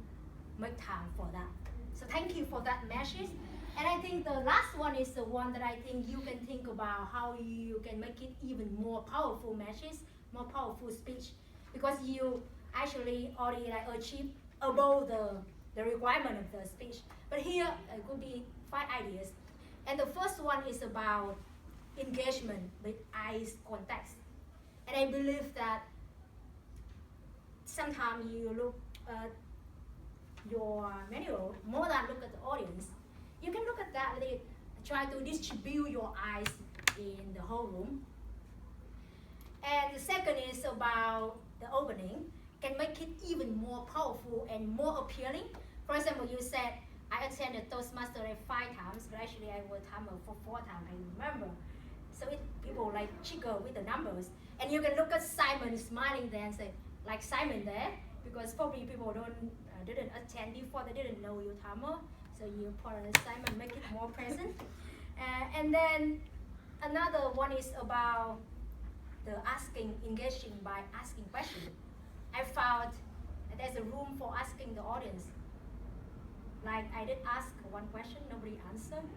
make time for that. So thank you for that message. And I think the last one is the one that I think you can think about how you can make it even more powerful message, more powerful speech, because you actually already like achieve above the requirement of the speech. But here it could be 5 ideas. And the first one is about engagement with eyes context. And I believe that sometimes you look at your manual more than look at the audience. You can look at that, try to distribute your eyes in the whole room. And the second is about the opening, can make it even more powerful and more appealing. For example, you said, I attended Toastmaster 5 times, but actually I was timer for 4 times, I remember. So people like trigger with the numbers. And you can look at Simon smiling there and say, like Simon there, because probably people didn't attend before, they didn't know your timer. So you put Simon, make it more present. And then another one is about the engaging by asking questions. I found there's a room for asking the audience. Like I did ask one question, nobody answered.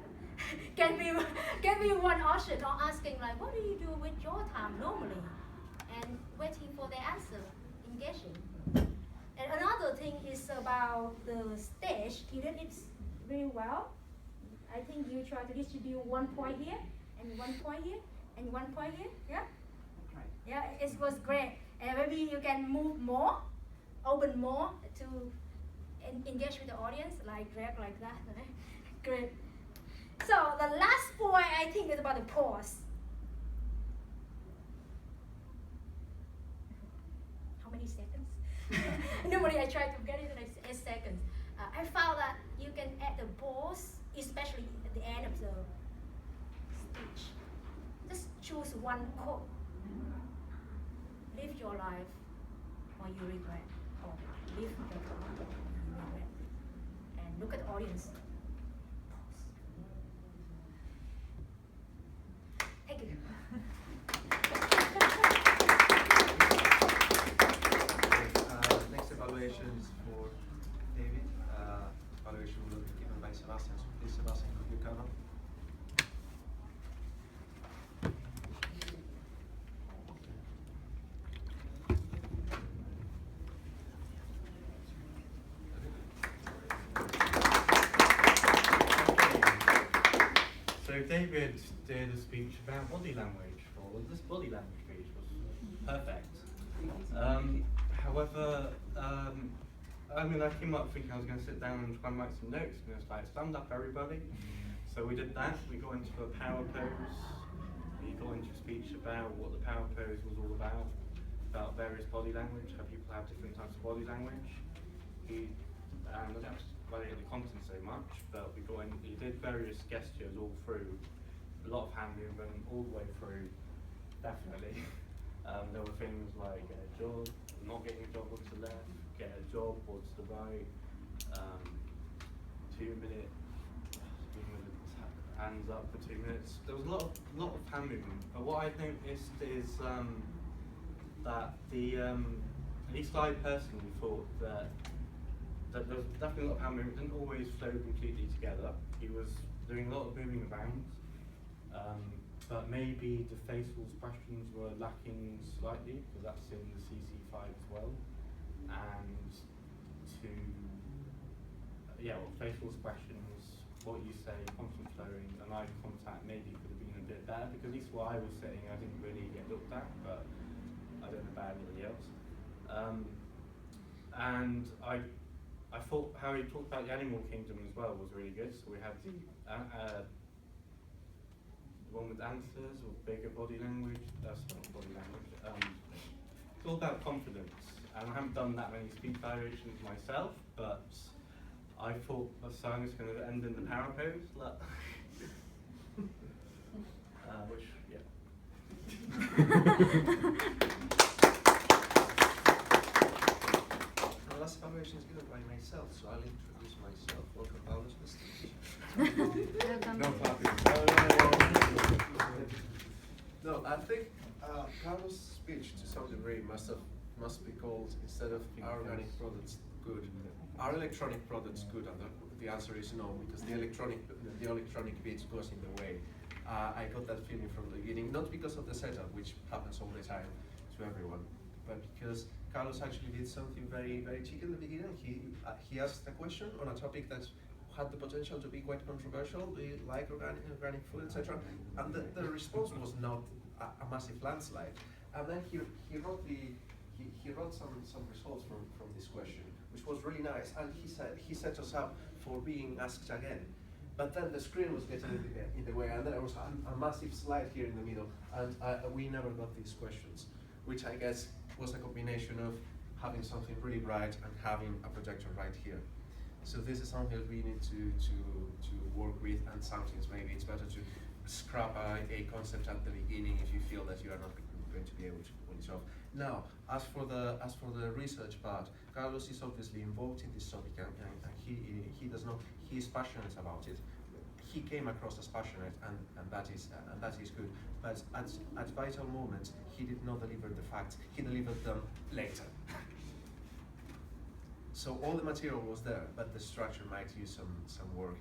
can be one option, or asking like, what do you do with your time normally? And waiting for the answer, engaging. And another thing is about the stage. You did it very well. I think you try to distribute 1 point here, and 1 point here, and 1 point here. Yeah? Right. Yeah, it was great. And maybe you can move more, open more to engage with the audience, like drag like that. Right? Great. So the last point I think is about the pause. How many seconds? Normally I try to get it in like 8 seconds. I found that you can add the pause, especially at the end of the speech. Just choose one quote. Live your life or you regret, or live your life or you regret. And look at the audience. Thank you. Next evaluation is for David. Evaluation will be given by Sebastian. So please, Sebastian, could you come up? So David did a speech about body language. Well, this body language speech was perfect. However, I mean, I came up thinking I was going to sit down and try and write some notes, and it's like, stand up, everybody. So we did that. We got into a power pose. We got into a speech about what the power pose was all about various body language, how people have different types of body language. I don't really the content so much, but he did various gestures all through, a lot of hand movement all the way through, definitely. There were things like get a job, not getting a job onto the left, get a job onto the right, 2 minute, being with the hands up for 2 minutes. There was a lot of hand movement, but what I noticed is that at least I personally thought that there was definitely a lot of hand movement. It didn't always flow completely together. He was doing a lot of moving around, but maybe the facial expressions were lacking slightly, because that's in the CC5 as well. And facial expressions, what you say, constant flowing, and eye contact maybe could have been a bit better, because at least where I was sitting, I didn't really get looked at, but I don't know about anybody else. And I thought how he talked about the animal kingdom as well was really good. So we had the one with answers or bigger body language. That's not body language. It's all about confidence. And I haven't done that many speech variations myself, but I thought the song is going to end in the power pose. Which, yeah. The last evaluation is given by myself, so I'll introduce myself. Welcome, Paulus, to the stage. No clapping. No, I think Carlos' speech to some degree must be called, instead of our organic products good, are electronic products good? And the answer is no, because the electronic bit goes in the way. I got that feeling from the beginning, not because of the setup, which happens all the time to everyone, but because Carlos actually did something very, very cheeky in the beginning. He asked a question on a topic that had the potential to be quite controversial, like organic food, etc. And the response was not a massive landslide. And then he wrote some results from this question, which was really nice. And he set us up for being asked again. But then the screen was getting in the way, and there was a massive slide here in the middle, and we never got these questions, which I guess was a combination of having something really bright and having a projector right here. So this is something that we need to work with, and sometimes maybe it's better to scrap a concept at the beginning if you feel that you are not going to be able to pull it off. Now, as for the research part, Carlos is obviously involved in this topic, and he is passionate about it. he came across as passionate, and that is good. But at vital moments, he did not deliver the facts. He delivered them later. So all the material was there, but the structure might use some work.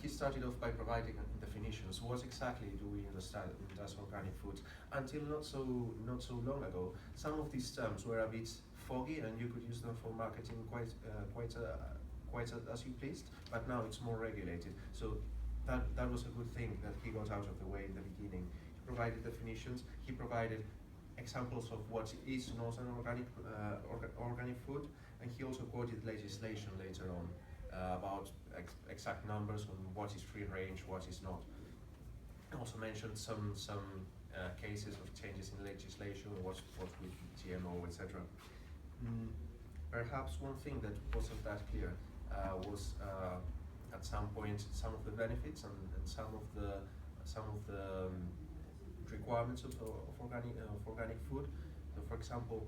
He started off by providing definitions. What exactly do we understand as organic food? Until not so long ago, some of these terms were a bit foggy, and you could use them for marketing quite as you pleased. But now it's more regulated. So that was a good thing that he got out of the way in the beginning. He provided definitions. He provided examples of what is not an organic food, and he also quoted legislation later on about exact numbers on what is free range, what is not. Also mentioned some cases of changes in legislation, what with GMO, etc. Perhaps one thing that wasn't that clear was at some point some of the benefits and some of the requirements of organic food. So, for example,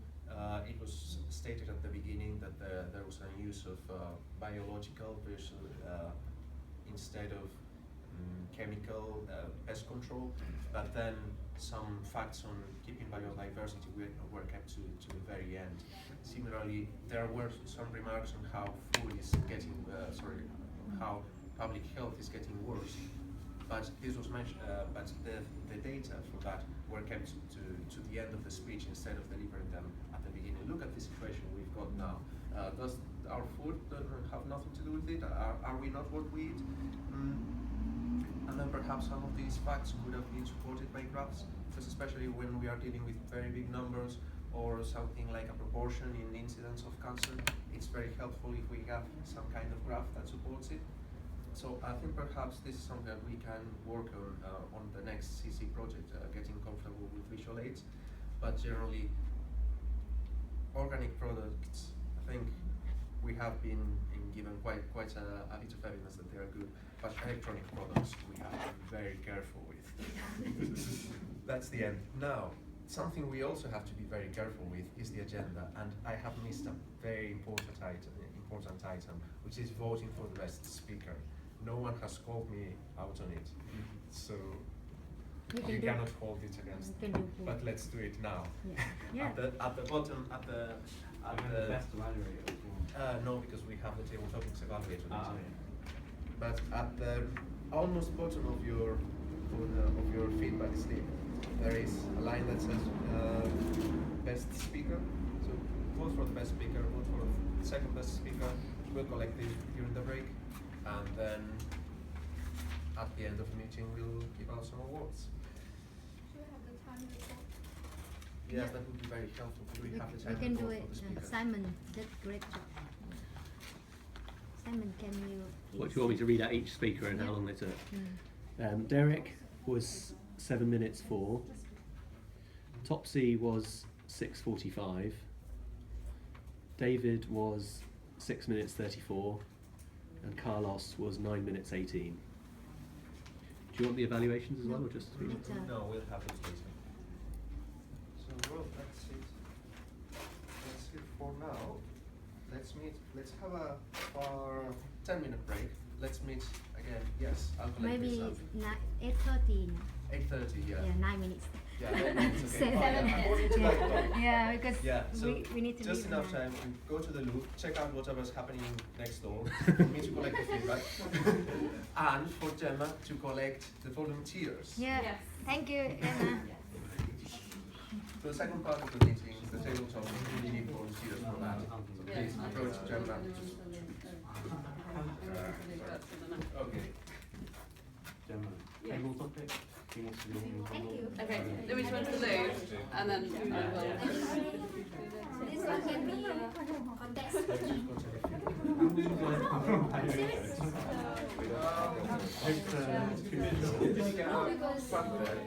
it was stated at the beginning that there was a use of biological versus instead of chemical pest control, but then some facts on keeping biodiversity were kept to the very end. Similarly, there were some remarks on how food is getting, how public health is getting worse. But this was mentioned, but the data for that were kept to the end of the speech instead of delivering them at the beginning. Look at the situation we've got now. Does our food have nothing to do with it? Are we not what we eat? And then perhaps some of these facts could have been supported by graphs, because especially when we are dealing with very big numbers or something like a proportion in incidence of cancer, it's very helpful if we have some kind of graph that supports it. So I think perhaps this is something that we can work on the next CC project, getting comfortable with visual aids. But generally, organic products, I think we have been given quite a bit of evidence that they are good. But electronic products, we have to be very careful with. That's the end. Now, something we also have to be very careful with is the agenda, and I have missed a very important item, which is voting for the best speaker. No one has called me out on it, so you cannot hold it against me. But let's do it now. Yeah. At the bottom, at the best evaluator. no, because we have the table topics evaluator. But at the almost bottom of your feedback slip, there is a line that says best speaker. So vote for the best speaker, vote for the second best speaker. We'll collect this during the break, and then at the end of the meeting we'll give out some awards. Do you have the time report? Yes, that would be very helpful. We have the time can do report it. for the speaker. Simon did great job. Simon, can you? What do you want me to read out each speaker and how long they took? Derek was 7 minutes 4. Topsy was 6:45. David was 6 minutes 34, and Carlos was 9 minutes 18. Do you want the evaluations as well, or just? No, we'll have it later. So well, that's it. That's it for now. Let's have a 10-minute break. Let's meet again. Yes, I'll collect Maybe this up. 8:30. 8:30, yeah. Yeah, 9 minutes. Yeah, 9 minutes, okay. 7 minutes. According to that clock. Yeah, because so we need to just leave enough now. time to go to the loop, check out whatever's happening next door, for me to collect the feedback, and for Gemma to collect the volunteers. Yeah, Yes. thank you, Emma. For the second part of the meeting, the tabletop, we need volunteers for that. So please approach Gemma. Okay. Gemma, Yeah. table topic? Who wants to do one? Thank you. Okay, then we should to the loo, and then I will. This one can be context.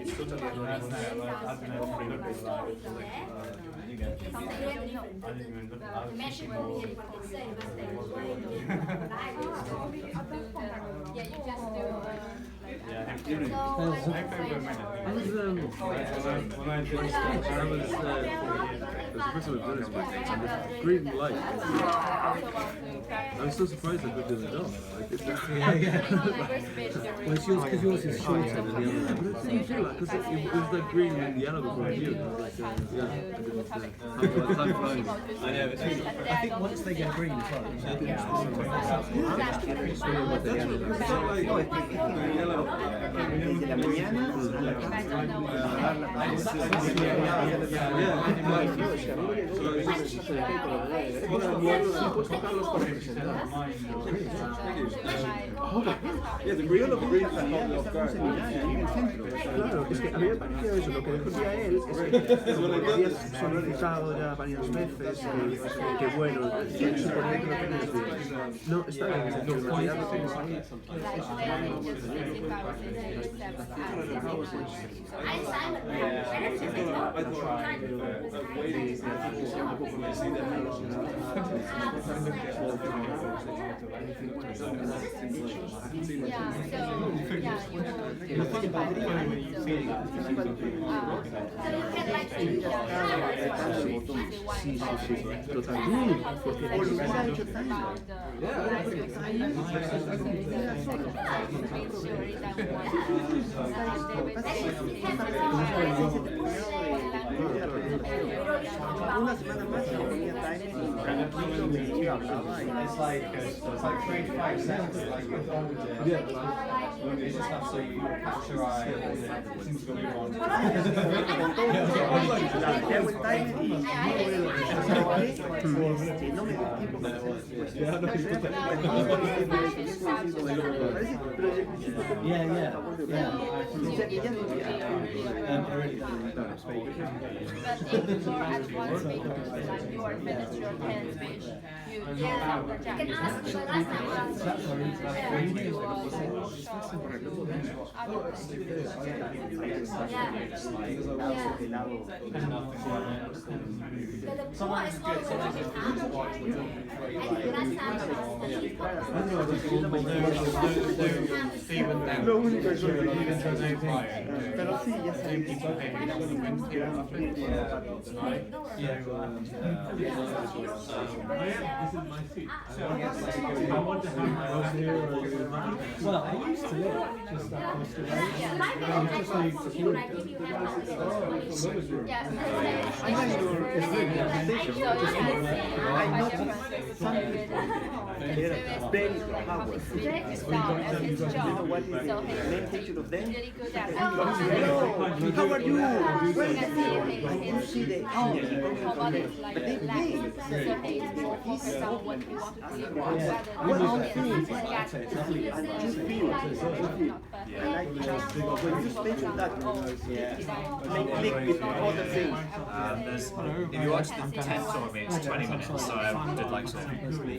It's totally When I finished, I was 4 years ago. That's the first time I've done this, and the green light. I was so surprised I could do the job. Like, well, it's yours because yours is shorter than the other. But it didn't feel like because it was like green and yellow before you. I was like, yeah, I didn't. Time flies. I know. I think once they go green as well, Yeah, the green of green. Claro, es que a mí me pareció eso, lo que dijo a él es que habías sonorizado ya varias veces, que bueno, que suponía que lo tenías bien. No, está bien, es decir, en realidad lo tienes ahí. Sí, totalmente. Una semana más yo ponía timer y tranquilo me hablaba y It's like 3 to 5 seconds. Like you just have to catch your eye and everything's going to be on. hago el timer y no me dio tiempo para Sometimes it's good, sometimes it's good to watch when Lo único es pero sí, ya sabes. Well, I used to live just across the road. Very powerful. You know what is the main picture of them? Hello, how are you? I can see the but they pay. One of the things and just feel when you spend that make click with other things. If you watch the 10 sort of it's 20 minutes, so I did like sort of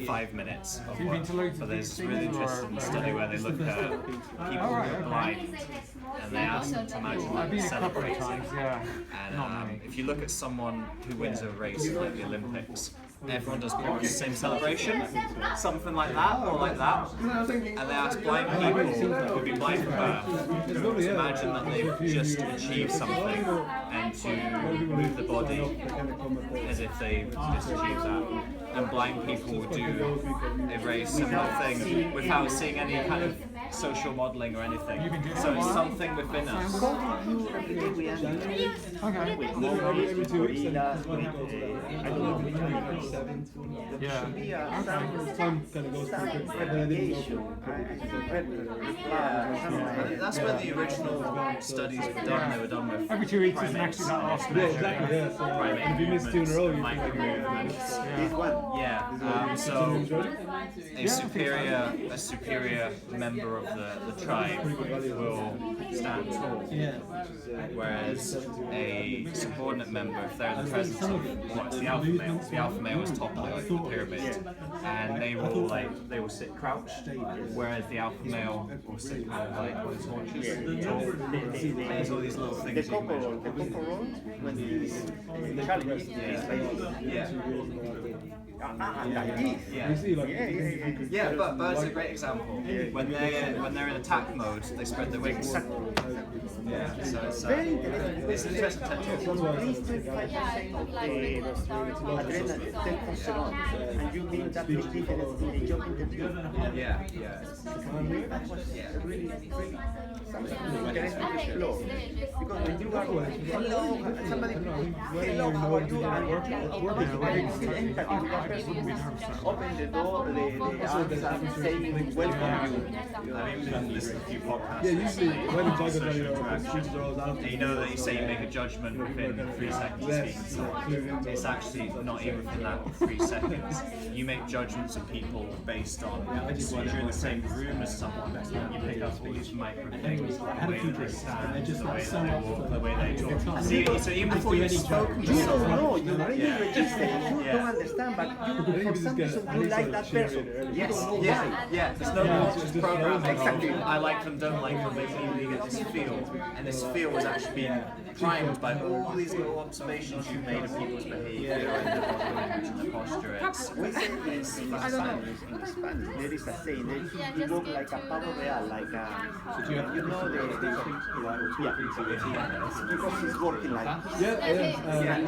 5 minutes of work. So there's a really interesting study where they look at people who are blind and they ask them to imagine like celebrating. And if you look at someone who wins a race like the Olympics, everyone does pretty much the same celebration, something like that or like that. And they ask blind people who've been blind from birth to imagine that they've just achieved something and to move the body as if they just achieved that. And blind people do a very similar thing without seeing any kind of social modelling or anything. So it's something within us. Every 2 weeks. I don't know which one. Yeah. Time kind of goes That's where the original studies were done. They were done with every 2 weeks isn't actually that often. Yeah, exactly. Yeah. So if you miss 2 in a row, you so a superior member of the tribe will stand tall, whereas a subordinate member, if they're in the presence of what's the alpha male is top of the pyramid, and they will sit crouched, whereas the alpha male will sit kind of like on his haunches. There's all these little things. The coco roll when he's challenged. Yeah, but it's a great example. When they when they're in attack mode, they spread their wings. Yeah, so it's an interesting technique. These 25% of the adrenaline, testosterone, and you mean that big difference in the job interview? Yeah. That was really something interesting to explore. Because when you are hello, somebody, hello, how are you? And empathy with that person. Open the door, the arms and saying welcome you. I mean, we've listened to a few podcasts. Yeah, usually when I'm talking social about interaction. are always out. You know that you say you make a judgment within 3 seconds of speaking to someone. It's actually not even within that 3 seconds. You make judgments of people based on, you're in the same room as someone, you pick up all these micro things, the way that they stand, the way that they walk, the way they talk. So even before you've spoken to you someone, don't know, you really register, you don't understand, but you, for some reason, you like that person. Yeah. There's no conscious program. Exactly. I like them, don't like them. You get this feel, and this feel is actually being primed by all these little observations you've made of people's behaviour and their body language and their posture. We say in Spanish, there is a saying that you walk like a pavo real, like a, you know because he's working like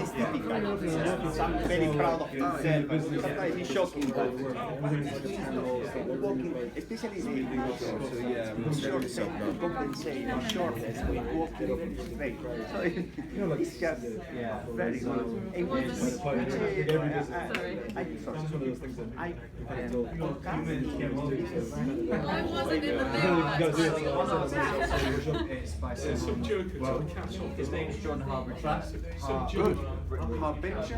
it's typical. Some very proud of himself. Sometimes he's shocking, but walking, especially the short set, to compensate the shortness with walking straight. So it's just very good. And It's by someone. His name's John Harbinger. Harbinger?